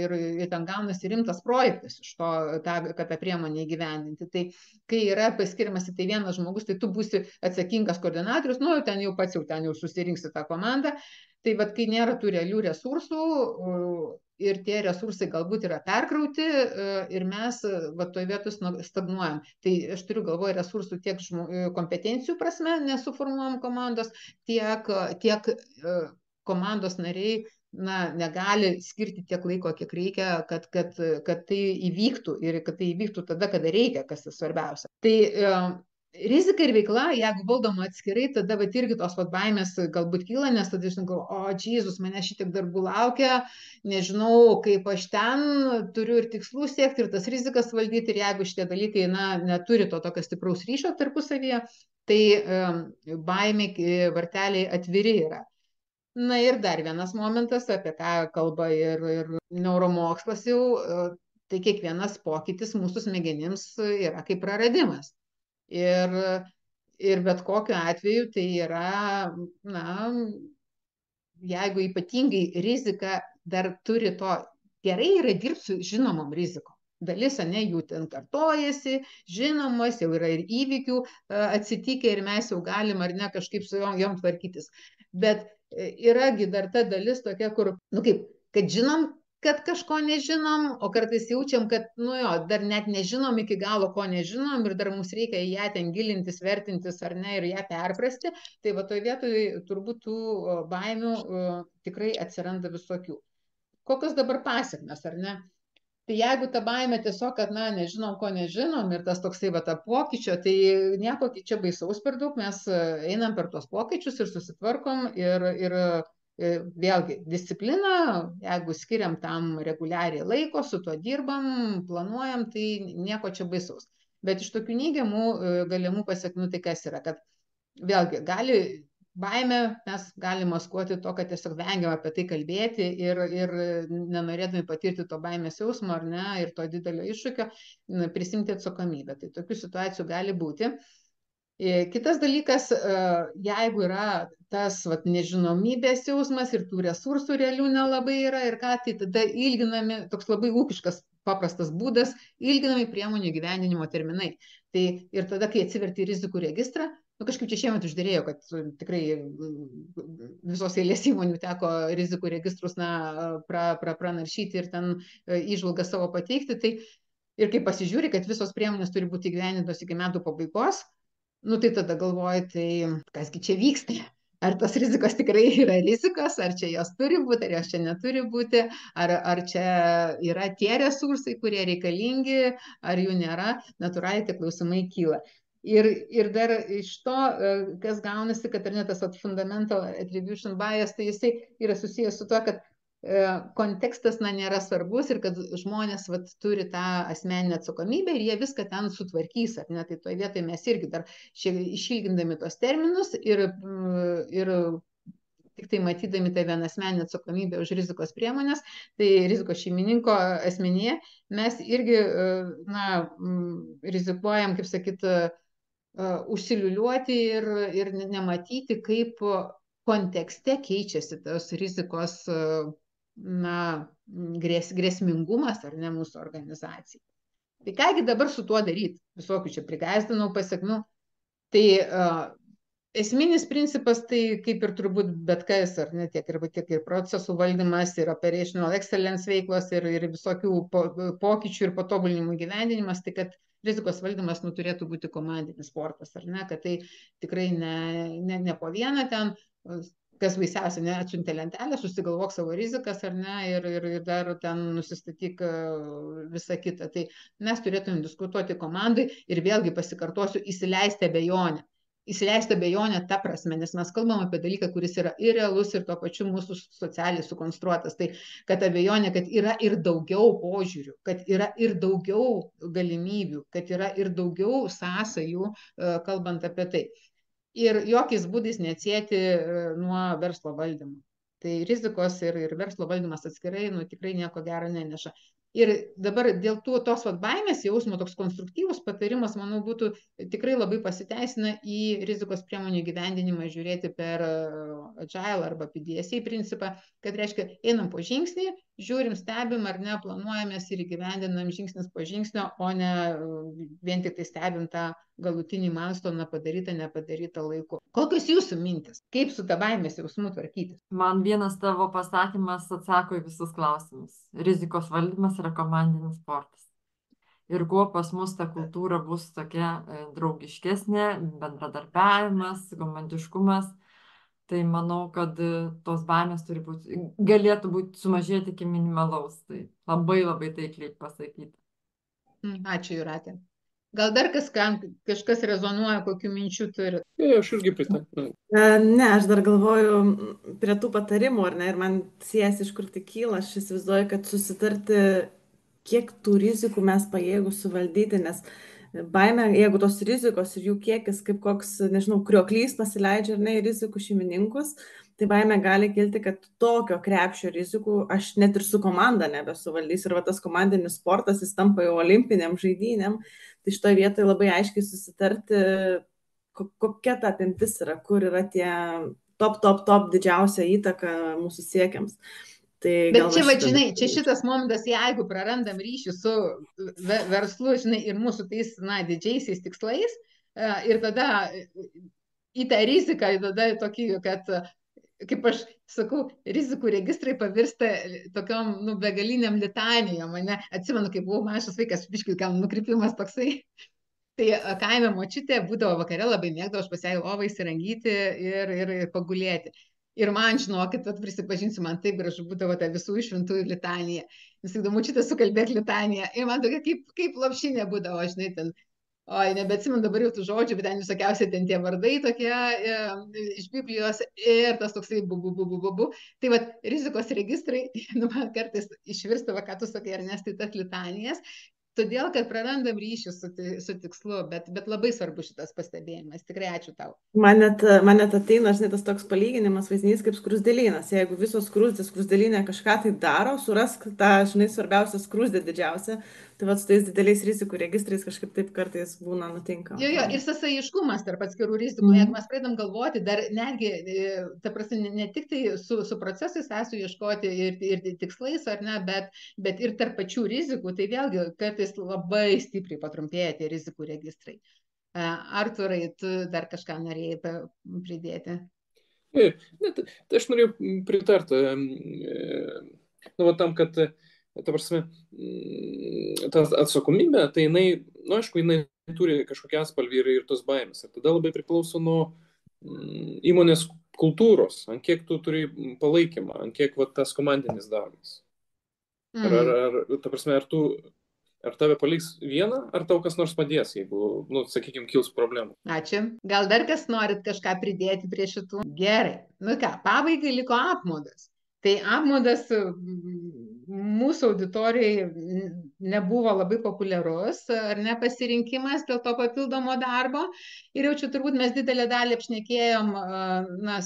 [SPEAKER 1] ten gaunasi rimtas projektas iš to, kad tą priemonę įgyvendinti. Tai kai yra paskiriamas į tai vienas žmogus, tai tu būsi atsakingas koordinatorius, ten jau susirinksi tą komandą. Tai kai nėra tų realių resursų ir tie resursai galbūt yra perkrauti ir mes toje vietoje stagnuojam. Tai aš turiu galvoje resursų tiek kompetencijų prasme nesuformuojam komandos, tiek komandos nariai negali skirti tiek laiko, kiek reikia, kad tai įvyktų ir kad tai įvyktų tada, kada reikia, kas yra svarbiausia. Tai rizika ir veikla, jeigu valdoma atskirai, tada irgi tos baimės galbūt kyla, nes tada žinau, Jėzus, mane šitiek darbų laukia, nežinau, kaip aš ten turiu ir tikslų siekti, ir tas rizikas valdyti, ir jeigu šitie dalykai neturi to tokio stipraus ryšio tarpusavyje, tai baimė varteliai atviri yra. Ir dar vienas momentas, apie ką kalba ir neuromokslas jau, tai kiekvienas pokytis mūsų smegenims yra kaip praradimas. Ir bet kokiu atveju tai yra, jeigu ypatingai rizika dar turi to, gerai yra dirbti su žinomom rizikom. Dalis, jų ten kartojasi, žinomos, jau yra ir įvykių atsitikę ir mes jau galim ar ne kažkaip su jom tvarkytis. Bet yragi dar ta dalis tokia, kur, kad žinom, kad kažko nežinom, o kartais jaučiam, kad, dar net nežinom iki galo, ko nežinom ir dar mums reikia į ją ten gilintis, vertintis ar ne ir ją perprasti. Tai toje vietoje turbūt tų baimių tikrai atsiranda visokių. Kokios dabar pasiekmes, ar ne? Tai jeigu ta baimė tiesiog, kad, nežinom, ko nežinom ir tas toksai ta pokyčio, tai nieko čia baisaus per daug, mes einam per tos pokyčius ir susitvarkom ir vėlgi disciplina, jeigu skiriam tam reguliariai laiko, su tuo dirbam, planuojam, tai nieko čia baisaus. Bet iš tokių neigiamų galimų pasiekmių tai kas yra, kad vėlgi baimę mes galim maskuoti to, kad tiesiog vengiam apie tai kalbėti ir nenorėdami patirti to baimės jausmo ar ne, ir to didelio iššūkio, prisimti atsakomybę. Tai tokių situacijų gali būti. Kitas dalykas, jeigu yra tas nežinomybės jausmas ir tų resursų realių nelabai yra ir ką, tai tada ilginami, toks labai ūkiškas paprastas būdas, ilginami priemonių įgyvendinimo terminai. Tai ir tada, kai atsiverti rizikų registrą, kažkaip čia šiemet uždėrėjo, kad tikrai visos eilės įmonių teko rizikų registrus pranaršyti ir ten įžvalgą savo pateikti. Tai ir kai pasižiūri, kad visos priemonės turi būti įgyvendintos iki metų pabaigos, nu tai tada galvoju, tai kasgi čia vyksta? Ar tos rizikos tikrai yra rizikos, ar čia jos turi būti, ar jos čia neturi būti, ar čia yra tie resursai, kurie reikalingi, ar jų nėra, natūraliai tie klausimai kyla. Ir dar iš to, kas gaunasi, kad ar ne tas fundamental attribution bias, tai jisai yra susijęs su to, kad kontekstas nėra svarbus ir kad žmonės turi tą asmeninę atsakomybę ir jie viską ten sutvarkys, ar ne? Tai toje vietoje mes irgi dar išilgindami tos terminus ir tik tai matydami tą vieną asmeninę atsakomybę už rizikos priemonės, tai rizikos šeimininko asmenyje, mes irgi rizikuojam, kaip sakyt, užsiliuliuoti ir nematyti, kaip kontekste keičiasi tos rizikos grėsmingumas ar ne mūsų organizacijai. Tai kągi dabar su tuo daryti? Visokių čia prigąsdinau pasiekmių. Tai esminis principas, tai kaip ir turbūt bet kas, ar ne, tiek ir procesų valdymas, ir operational excellence veiklos, ir visokių pokyčių ir patobulinimų gyvendinimas, tai kad rizikos valdymas turėtų būti komandinis sportas, ar ne, kad tai tikrai ne po vieną ten, kas baisiausia, neatsiuntė lentelę, susigalvok savo rizikas, ar ne, ir dar ten nusistatyk visą kitą. Tai mes turėtume diskutuoti komandai ir vėlgi pasikartosiu, įsileisti abejonę. Įsileisti abejonę ta prasme, nes mes kalbam apie dalyką, kuris yra ir realus, ir tuo pačiu mūsų socialiai sukonstruotas. Tai kad abejonė, kad yra ir daugiau požiūrių, kad yra ir daugiau galimybių, kad yra ir daugiau sąsajų, kalbant apie tai. Ir jokiais būdais neatsieti nuo verslo valdymo. Tai rizikos ir verslo valdymas atskirai tikrai nieko gero neneša. Ir dabar dėl tos baimės jausmo toks konstruktyvus patarimas, manau, būtų tikrai labai pasiteisina į rizikos priemonių gyvendinimą žiūrėti per agile arba PDSA principą, kad reiškia, einam po žingsnį, žiūrim, stebim ar ne, planuojamės ir įgyvendinam žingsnis po žingsnio, o ne vien tik tai stebim tą galutinį milestone padarytą, nepadarytą laiku. Kokios jūsų mintis? Kaip su ta baimės jausmu tvarkytis?
[SPEAKER 2] Man vienas tavo pasakymas atsako į visus klausimus. Rizikos valdymas yra komandinis sportas. Ir kuo pas mus ta kultūra bus tokia draugiškesnė, bendradarbiavimas, komandiškumas, tai manau, kad tos baimės galėtų būti sumažėti iki minimalaus. Tai labai labai taikliai pasakyti.
[SPEAKER 1] Ačiū, Jūratė. Gal dar kažkas rezonuoja, kokių minčių turi?
[SPEAKER 4] Aš irgi pritariu.
[SPEAKER 5] Ne, aš dar galvoju prie tų patarimų, ar ne, ir man siejasi, iš kur tai kyla, aš įsivaizduoju, kad susitarti, kiek tų rizikų mes pajėgūs suvaldyti, nes baimė, jeigu tos rizikos ir jų kiekis kaip koks, nežinau, krioklys pasileidžia, ar ne, į rizikų šeimininkus, tai baimė gali kilti, kad tokio krepšio rizikų aš net ir su komanda nebesuvaldysiu. Ir tas komandinis sportas, jis tampa jau olimpiniam žaidynėm. Tai šitoje vietoje labai aiškiai susitarti, kokia ta apimtis yra, kur yra tie top didžiausia įtaka mūsų siekiams.
[SPEAKER 1] Bet čia, žinai, čia šitas momentas, jeigu prarandam ryšį su verslu, žinai, ir mūsų tais, didžiaisiais tikslais, ir tada į tą riziką, tada tokį, kad, kaip aš sakau, rizikų registrai pavirsta tokiom, begaliniam litanijom, ne? Atsimenu, kai buvau mažas vaikas, biškai, gal nukrypimas toksai. Tai kaime močiutė būdavo vakare, labai mėgdavo aš pas ją į lovą įsirangyti ir pagulėti. Ir man, žinokit, prisipažinsiu, man taip gražu būdavo ta visų šventųjų litanija. Nes močiutė sukalbėk litaniją. Ir man tokia kaip lopšinė būdavo, žinai, ten. Oi, nebeatsimenu dabar jau tų žodžių, bet ten visokiausiai ten tie vardai tokie iš Biblijos ir tas toksai bu. Tai rizikos registrai, man kartais išvirsta, ką tu sakai, Ernestai, tas litanijas. Todėl, kad prarandam ryšį su tikslu, bet labai svarbu šitas pastebėjimas. Tikrai ačiū tau.
[SPEAKER 5] Man net ateina, žinai, tas toks palyginimas, vaizdinys kaip skruzdėlynas. Jeigu visos skruzdėlynė kažką tai daro, surask tą, žinai, svarbiausią skruzdė didžiausią, tai su tais dideliais rizikų registrais kažkaip taip kartais būna nutinka.
[SPEAKER 1] Jo, ir sąsaiškumas tarp atskirų rizikų. Jeigu mes pradedam galvoti, dar netgi, ta prasme, ne tik tai su procesais esų ieškoti ir tikslais, ar ne, bet ir tarp pačių rizikų, tai vėlgi kartais labai stipriai patrumpėja tie rizikų registrai. Arturai, tu dar kažką norėjai pridėti?
[SPEAKER 4] Tai aš norėjau pritarti. Tam, kad, ta prasme, ta atsakomybė, tai jinai, aišku, jinai turi kažkokią atspalvį ir tos baimės. Ir tada labai priklauso nuo įmonės kultūros, ant kiek tu turi palaikymą, ant kiek va, tas komandinis darbas. Ta prasme, ar tave paliks vieną, ar tau kas nors padės, jeigu, sakykime, kils problemų.
[SPEAKER 1] Ačiū. Gal dar kas norit kažką pridėti prie šitų? Gerai. Pabaigai liko apmaudas. Tai apmaudas mūsų auditorijai nebuvo labai populiarus, ar ne, pasirinkimas dėl to papildomo darbo. Ir jau čia turbūt mes didelę dalį apšnekėjom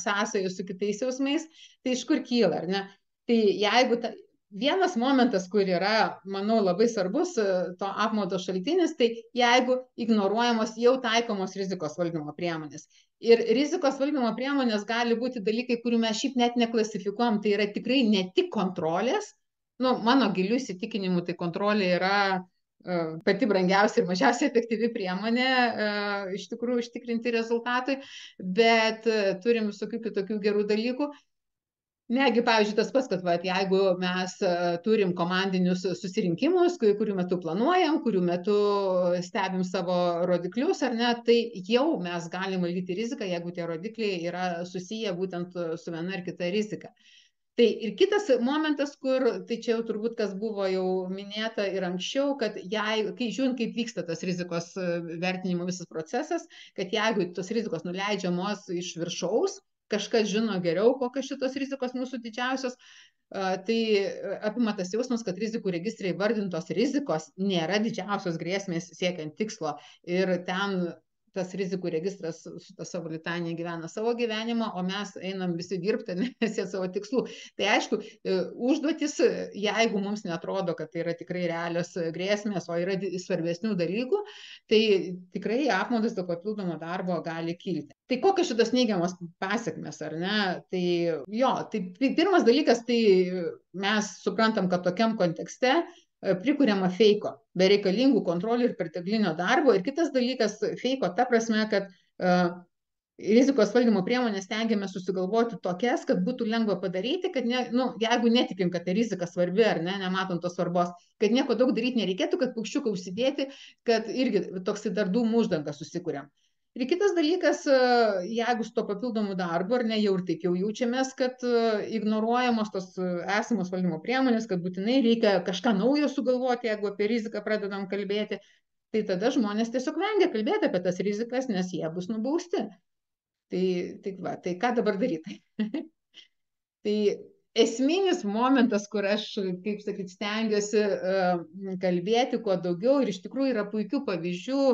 [SPEAKER 1] sąsajų su kitais jausmais. Tai iš kur kyla, ar ne? Tai jeigu vienas momentas, kur yra, manau, labai svarbus to apmaudo šaltinis, tai jeigu ignoruojamos jau taikomos rizikos valdymo priemonės. Ir rizikos valdymo priemonės gali būti dalykai, kurių mes šiaip net neklasifikuojam, tai yra tikrai ne tik kontrolės. Mano giliu įsitikinimu, tai kontrolė yra pati brangiausia ir mažiausiai efektyvi priemonė iš tikrųjų užtikrinti rezultatui, bet turim visokių kitokių gerų dalykų. Negi, pavyzdžiui, tas pats, kad jeigu mes turim komandinius susirinkimus, kurių metu planuojam, kurių metu stebim savo rodiklius, ar ne, tai jau mes galim valdyti riziką, jeigu tie rodikliai yra susiję būtent su viena ar kita rizika. Tai ir kitas momentas, tai čia jau turbūt kas buvo jau minėta ir anksčiau, kad kai žiūrint, kaip vyksta tas rizikos vertinimo visas procesas, kad jeigu tos rizikos nuleidžiamos iš viršaus, kažkas žino geriau, kokios šitos rizikos mūsų didžiausios, tai apima tas jausmas, kad rizikų registrai vardintos rizikos nėra didžiausios grėsmės siekiant tikslo ir ten tas rizikų registras su ta savo litanija gyvena savo gyvenimą, o mes einam visi dirbti, nesiekti savo tikslų. Tai aišku, užduotis, jeigu mums netrodo, kad tai yra tikrai realios grėsmės, o yra svarbesnių dalykų, tai tikrai apmaudas dėl papildomo darbo gali kilti. Tai kokios šitos neigiamos pasiekmes, ar ne? Tai pirmas dalykas, tai mes suprantam, kad tokiam kontekste prikuriama feiko, bereikalingų kontrolių ir perteklinio darbo. Ir kitas dalykas, feiko ta prasme, kad rizikos valdymo priemonės stengiamės susigalvoti tokias, kad būtų lengva padaryti, kad jeigu netikim, kad ta rizika svarbi ar ne, nematom tos svarbos, kad nieko daug daryti nereikėtų, kad paukščiuką užsidėti, kad irgi toksai dar dūmų uždangą susikuriam. Ir kitas dalykas, jeigu su to papildomu darbu, ar ne, jau ir taip jau jaučiamės, kad ignoruojamos tos esamos valdymo priemonės, kad būtinai reikia kažką naujo sugalvoti, jeigu apie riziką pradedam kalbėti, tai tada žmonės tiesiog vengia kalbėti apie tas rizikas, nes jie bus nubausti. Tai ką dabar daryti? Tai esminis momentas, kur aš, kaip sakyt, stengiuosi kalbėti kuo daugiau ir iš tikrųjų yra puikių pavyzdžių,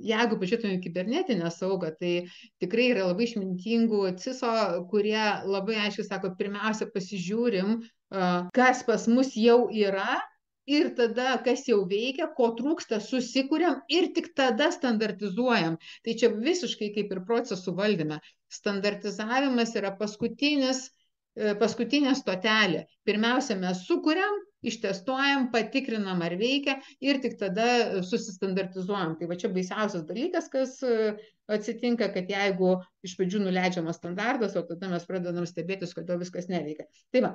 [SPEAKER 1] jeigu pažiūrėtume kibernetinę saugą, tai tikrai yra labai išmintingų CISO, kurie labai aiškiai sako, pirmiausia pasižiūrim, kas pas mus jau yra ir tada, kas jau veikia, ko trūksta, susikuriam ir tik tada standartizuojam. Tai čia visiškai kaip ir procesų valdyme. Standartizavimas yra paskutinė stotelė. Pirmiausia, mes sukuriam, ištestuojam, patikrinam, ar veikia ir tik tada susistandartizuojam. Tai va čia baisiausias dalykas, kas atsitinka, kad jeigu iš pradžių nuleidžiamas standartas, o tada mes pradedam stebėtis, kodėl viskas neveikia. Tai va,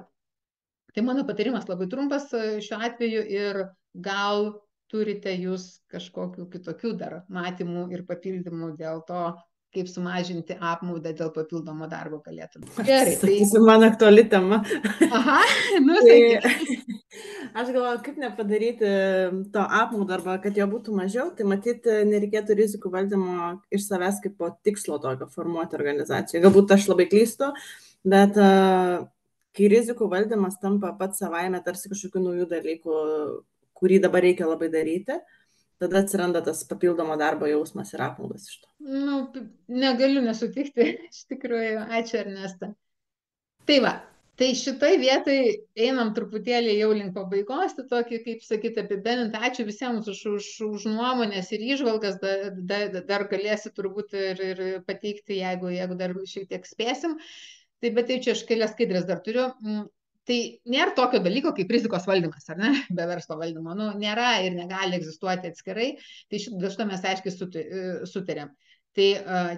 [SPEAKER 1] tai mano patarimas labai trumpas šiuo atveju ir gal turite jūs kažkokių kitokių dar matymų ir papildymų dėl to, kaip sumažinti apmaudą dėl papildomo darbo galėtum. Gerai.
[SPEAKER 5] Tai man aktuali tema.
[SPEAKER 1] Aha, sakyk.
[SPEAKER 5] Aš galvoju, kaip nepadaryti to apmaudo arba kad jo būtų mažiau, tai matyti nereikėtų rizikų valdymo iš savęs kaip po tikslo tokio formuoti organizaciją. Galbūt aš labai klystu, bet kai rizikų valdymas tampa pats savaime tarsi kažkokių naujų dalykų, kurį dabar reikia labai daryti, tada atsiranda tas papildomo darbo jausmas ir apmaudas iš to.
[SPEAKER 1] Negaliu nesutikti, iš tikrųjų. Ačiū, Ernesta. Tai va, tai šitoj vietoj einam truputėlį jau link pabaigos, tai tokį, kaip sakyti, apibendrinti. Ačiū visiems už nuomonės ir įžvalgas, dar galėsi turbūt ir pateikti, jeigu dar šiek tiek spėsim. Tai bet tai čia aš kelias skaidrės dar turiu. Tai nėra tokio dalyko kaip rizikos valdymas, ar ne, be verslo valdymo. Nėra ir negali egzistuoti atskirai, tai dėl šito mes aiškiai sutarėm. Tai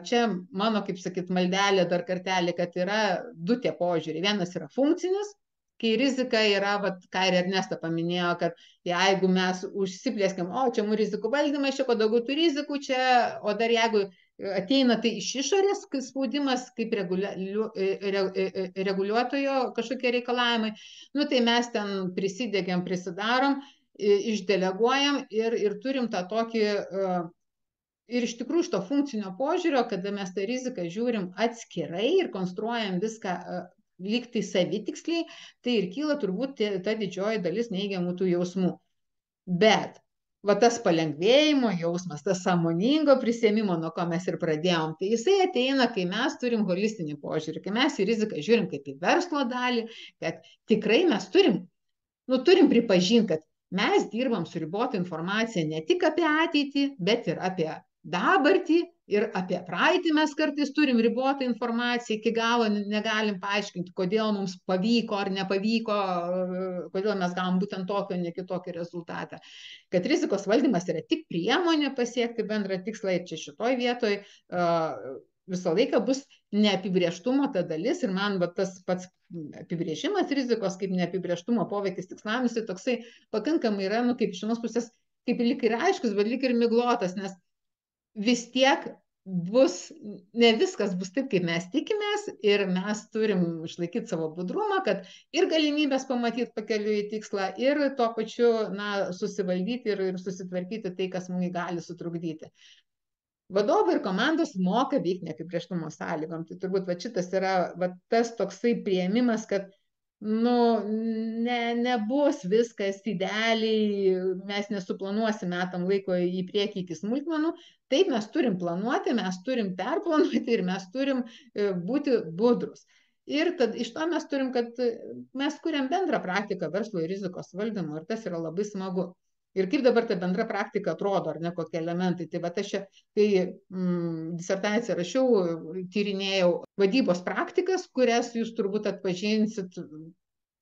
[SPEAKER 1] čia mano, kaip sakyt, maldelė dar kartelį, kad yra du tie požiūriai. Vienas yra funkcinis, kai rizika yra, vat, ką ir Ernesta paminėjo, kad jeigu mes užsiplėskim, o čia mūsų rizikų valdymas, čia kuo daugiau tų rizikų, čia, o dar jeigu ateina tai iš išorės spaudimas, kaip reguliuotojo kažkokie reikalavimai, nu tai mes ten prisidėgiam, prisidarom, išdeleguojam ir turim tą tokį ir iš tikrųjų iš to funkcinio požiūrio, kada mes tą riziką žiūrim atskirai ir konstruojam viską lyg tai savitiksliai, tai ir kyla turbūt ta didžioji dalis neigiamų tų jausmų. Bet va tas palengvėjimo jausmas, tas sąmoningo prisėmimo, nuo ko mes ir pradėjom, tai jisai ateina, kai mes turim holistinį požiūrį, kai mes į riziką žiūrim kaip į verslo dalį, kad tikrai mes turim pripažinti, kad mes dirbam su ribota informacija ne tik apie ateitį, bet ir apie dabartį ir apie praeitį mes kartais turim ribotą informaciją, iki galo negalim paaiškinti, kodėl mums pavyko ar nepavyko, kodėl mes gavom būtent tokio, ne kitokio rezultatą. Kad rizikos valdymas yra tik priemonė pasiekti bendrą tikslą ir čia šitoj vietoj visą laiką bus neapibrėžtumo ta dalis ir man va, tas pats apibrėžimas rizikos kaip neapibrėžtumo poveikis tikslams, tai toksai pakankamai yra, nu, kaip iš vienos pusės, kaip lyg ir aiškus, bet lyg ir miglotas, nes vis tiek bus, ne viskas bus taip, kaip mes tikimės ir mes turim išlaikyti savo budrumą, kad ir galimybės pamatyti pakeliu į tikslą ir tuo pačiu, na, susivaldyti ir susitvarkyti tai, kas mums gali sutrukdyti. Vadovai ir komandos moka veikti neapibrėžtumo sąlygom. Tai turbūt va, šitas yra va, tas toksai priėmimas, kad nu, nebus viskas idealiai, mes nesuplanuosim metam laiko į priekį iki smulkmenų. Taip, mes turim planuoti, mes turim perplanuoti ir mes turim būti budrus. Ir tad iš to mes turim, kad mes kuriam bendrą praktiką verslo ir rizikos valdymo ir tas yra labai smagu. Ir kaip dabar ta bendra praktika atrodo, ar ne, kokie elementai. Tai va, aš čia, kai disertaciją rašiau, tyrinėjau vadybos praktikas, kurias jūs turbūt atpažinsit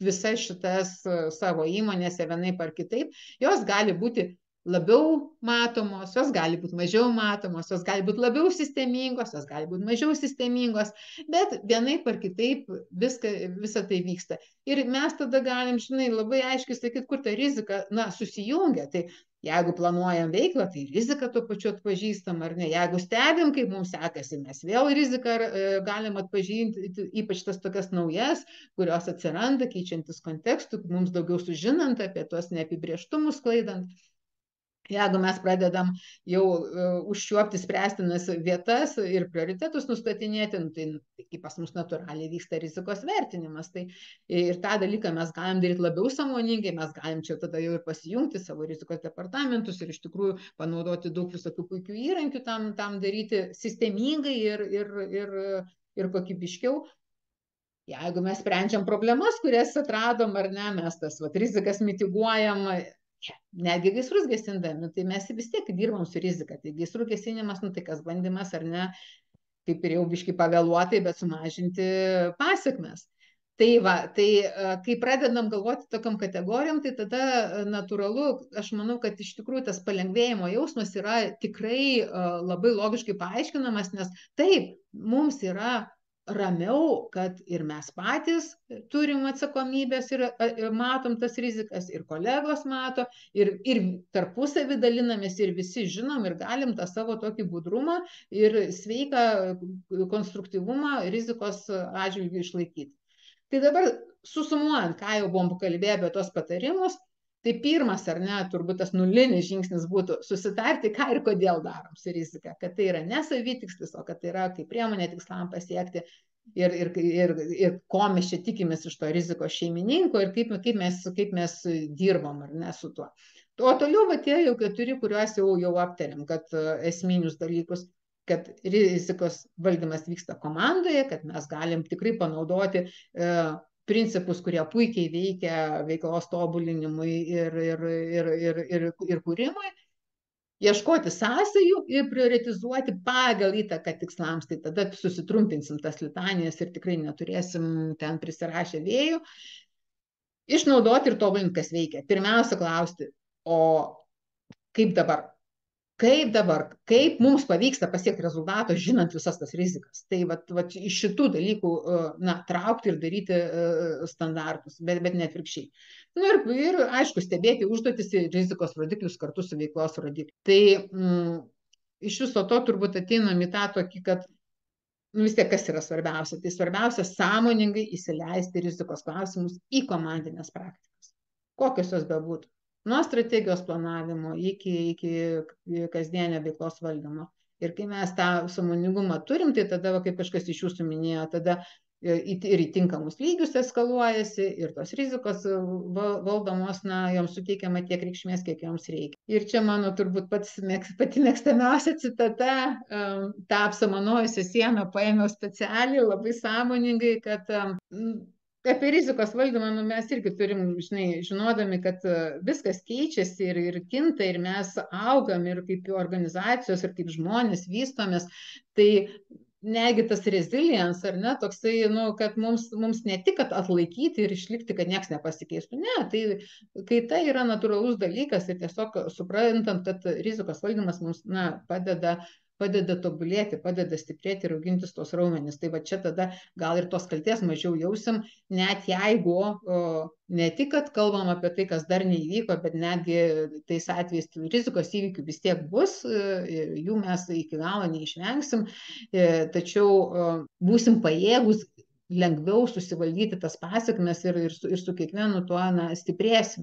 [SPEAKER 1] visas šitas savo įmonėse vienaip ar kitaip. Jos gali būti labiau matomos, jos gali būti mažiau matomos, jos gali būti labiau sistemingos, jos gali būti mažiau sistemingos, bet vienaip ar kitaip visa tai vyksta. Ir mes tada galim, žinai, labai aiškiai sakyti, kur ta rizika, na, susijungia. Tai jeigu planuojam veiklą, tai riziką tuo pačiu atpažįstam, ar ne. Jeigu stebim, kaip mums sekasi, mes vėl riziką galim atpažinti, ypač tas tokias naujas, kurios atsiranda, keičiantis kontekstų, mums daugiau sužinant apie tuos neapibrėžtumus sklaidant. Jeigu mes pradedam jau užčiuopti spręstinas vietas ir prioritetus nustatinėti, tai pas mus natūraliai vyksta rizikos vertinimas. Tai ir tą dalyką mes galim daryti labiau sąmoningai, mes galim čia tada jau ir pasijungti savo rizikos departamentus ir iš tikrųjų panaudoti daug visokių puikių įrankių tam daryti sistemingai ir kokybiškiau. Jeigu mes sprendžiam problemas, kurias atradom ar ne, mes tas rizikas mitiguojam, netgi gaisrus gesindami, tai mes vis tiek dirbam su rizika. Tai gaisrų gesinimas, tai kas bandymas ar ne, kaip ir jau biškai pavėluotai, bet sumažinti pasiekmes. Tai va, tai kai pradedam galvoti tokiam kategorijom, tai tada natūralu, aš manau, kad iš tikrųjų tas palengvėjimo jausmas yra tikrai labai logiškai paaiškinamas, nes taip, mums yra ramiau, kad ir mes patys turim atsakomybės ir matom tas rizikas, ir kolegos mato, ir tarpusavį dalinamės, ir visi žinom, ir galim tą savo tokį budrumą ir sveiką konstruktyvumą rizikos atžvilgiu išlaikyti. Tai dabar susumuojant, ką jau buvom kalbėję apie tos patarimus, tai pirmas, ar ne, turbūt tas nulinis žingsnis būtų susitarti, ką ir kodėl darom su rizika, kad tai yra ne savitikslis, o kad tai yra kaip priemonė tikslam pasiekti ir ko mes čia tikimės iš to rizikos šeimininko ir kaip mes dirbam, ar ne, su tuo. O toliau va tie jau 4, kuriuos jau aptarėm, kad esminius dalykus, kad rizikos valdymas vyksta komandoje, kad mes galim tikrai panaudoti principus, kurie puikiai veikia veiklos tobulinimui ir kūrimui, ieškoti sąsajų ir prioritizuoti pagal įtaką tikslams, tai tada susitrumpinsim tas litanijas ir tikrai neturėsim ten prisirašę vėjų. Išnaudoti ir tobulinti, kas veikia. Pirmiausia klausti, o kaip dabar? kaip mums pavyksta pasiekti rezultato, žinant visas tas rizikas. Tai iš šitų dalykų traukti ir daryti standartus, bet ne atvirkščiai. Ir aišku, stebėti užduotis ir rizikos rodiklius kartu su veiklos rodikliu. Tai iš viso to turbūt ateinam į tą tokį, kad vis tiek kas yra svarbiausia. Tai svarbiausia sąmoningai įsileisti rizikos klausimus į komandinės praktikas. Kokios jos bebūtų. Nuo strategijos planavimo iki kasdienio veiklos valdymo. Ir kai mes tą sąmoningumą turim, tai tada, kaip kažkas iš jūsų minėjo, tada ir į tinkamus lygius eskaluojasi, ir tos rizikos valdomos, joms suteikiama tiek reikšmės, kiek joms reikia. Ir čia mano turbūt pati mėgstamiausia citata, tą apsamanojusią sieną paėmiau specialiai, labai sąmoningai, kad apie rizikos valdymą mes irgi turim, žinodami, kad viskas keičiasi ir kinta, ir mes augam, ir kaip organizacijos, ir kaip žmonės vystomės, tai negi tas resilience, ar ne, toksai, kad mums ne tik atlaikyti ir išlikti, kad nieks nepasikeistų, ne, tai kaita yra natūralus dalykas ir tiesiog suprantant, kad rizikos valdymas mums padeda tobulėti, padeda stiprėti ir augintis tos raumenis. Tai va čia tada gal ir tos kaltės mažiau jausim, net jeigu ne tik, kad kalbam apie tai, kas dar neįvyko, bet netgi tais atvejais rizikos įvykių vis tiek bus, jų mes iki galo neišvengsim, tačiau būsim pajėgus lengviau susivaldyti tas pasekmes ir su kiekvienu tuo stiprėsim.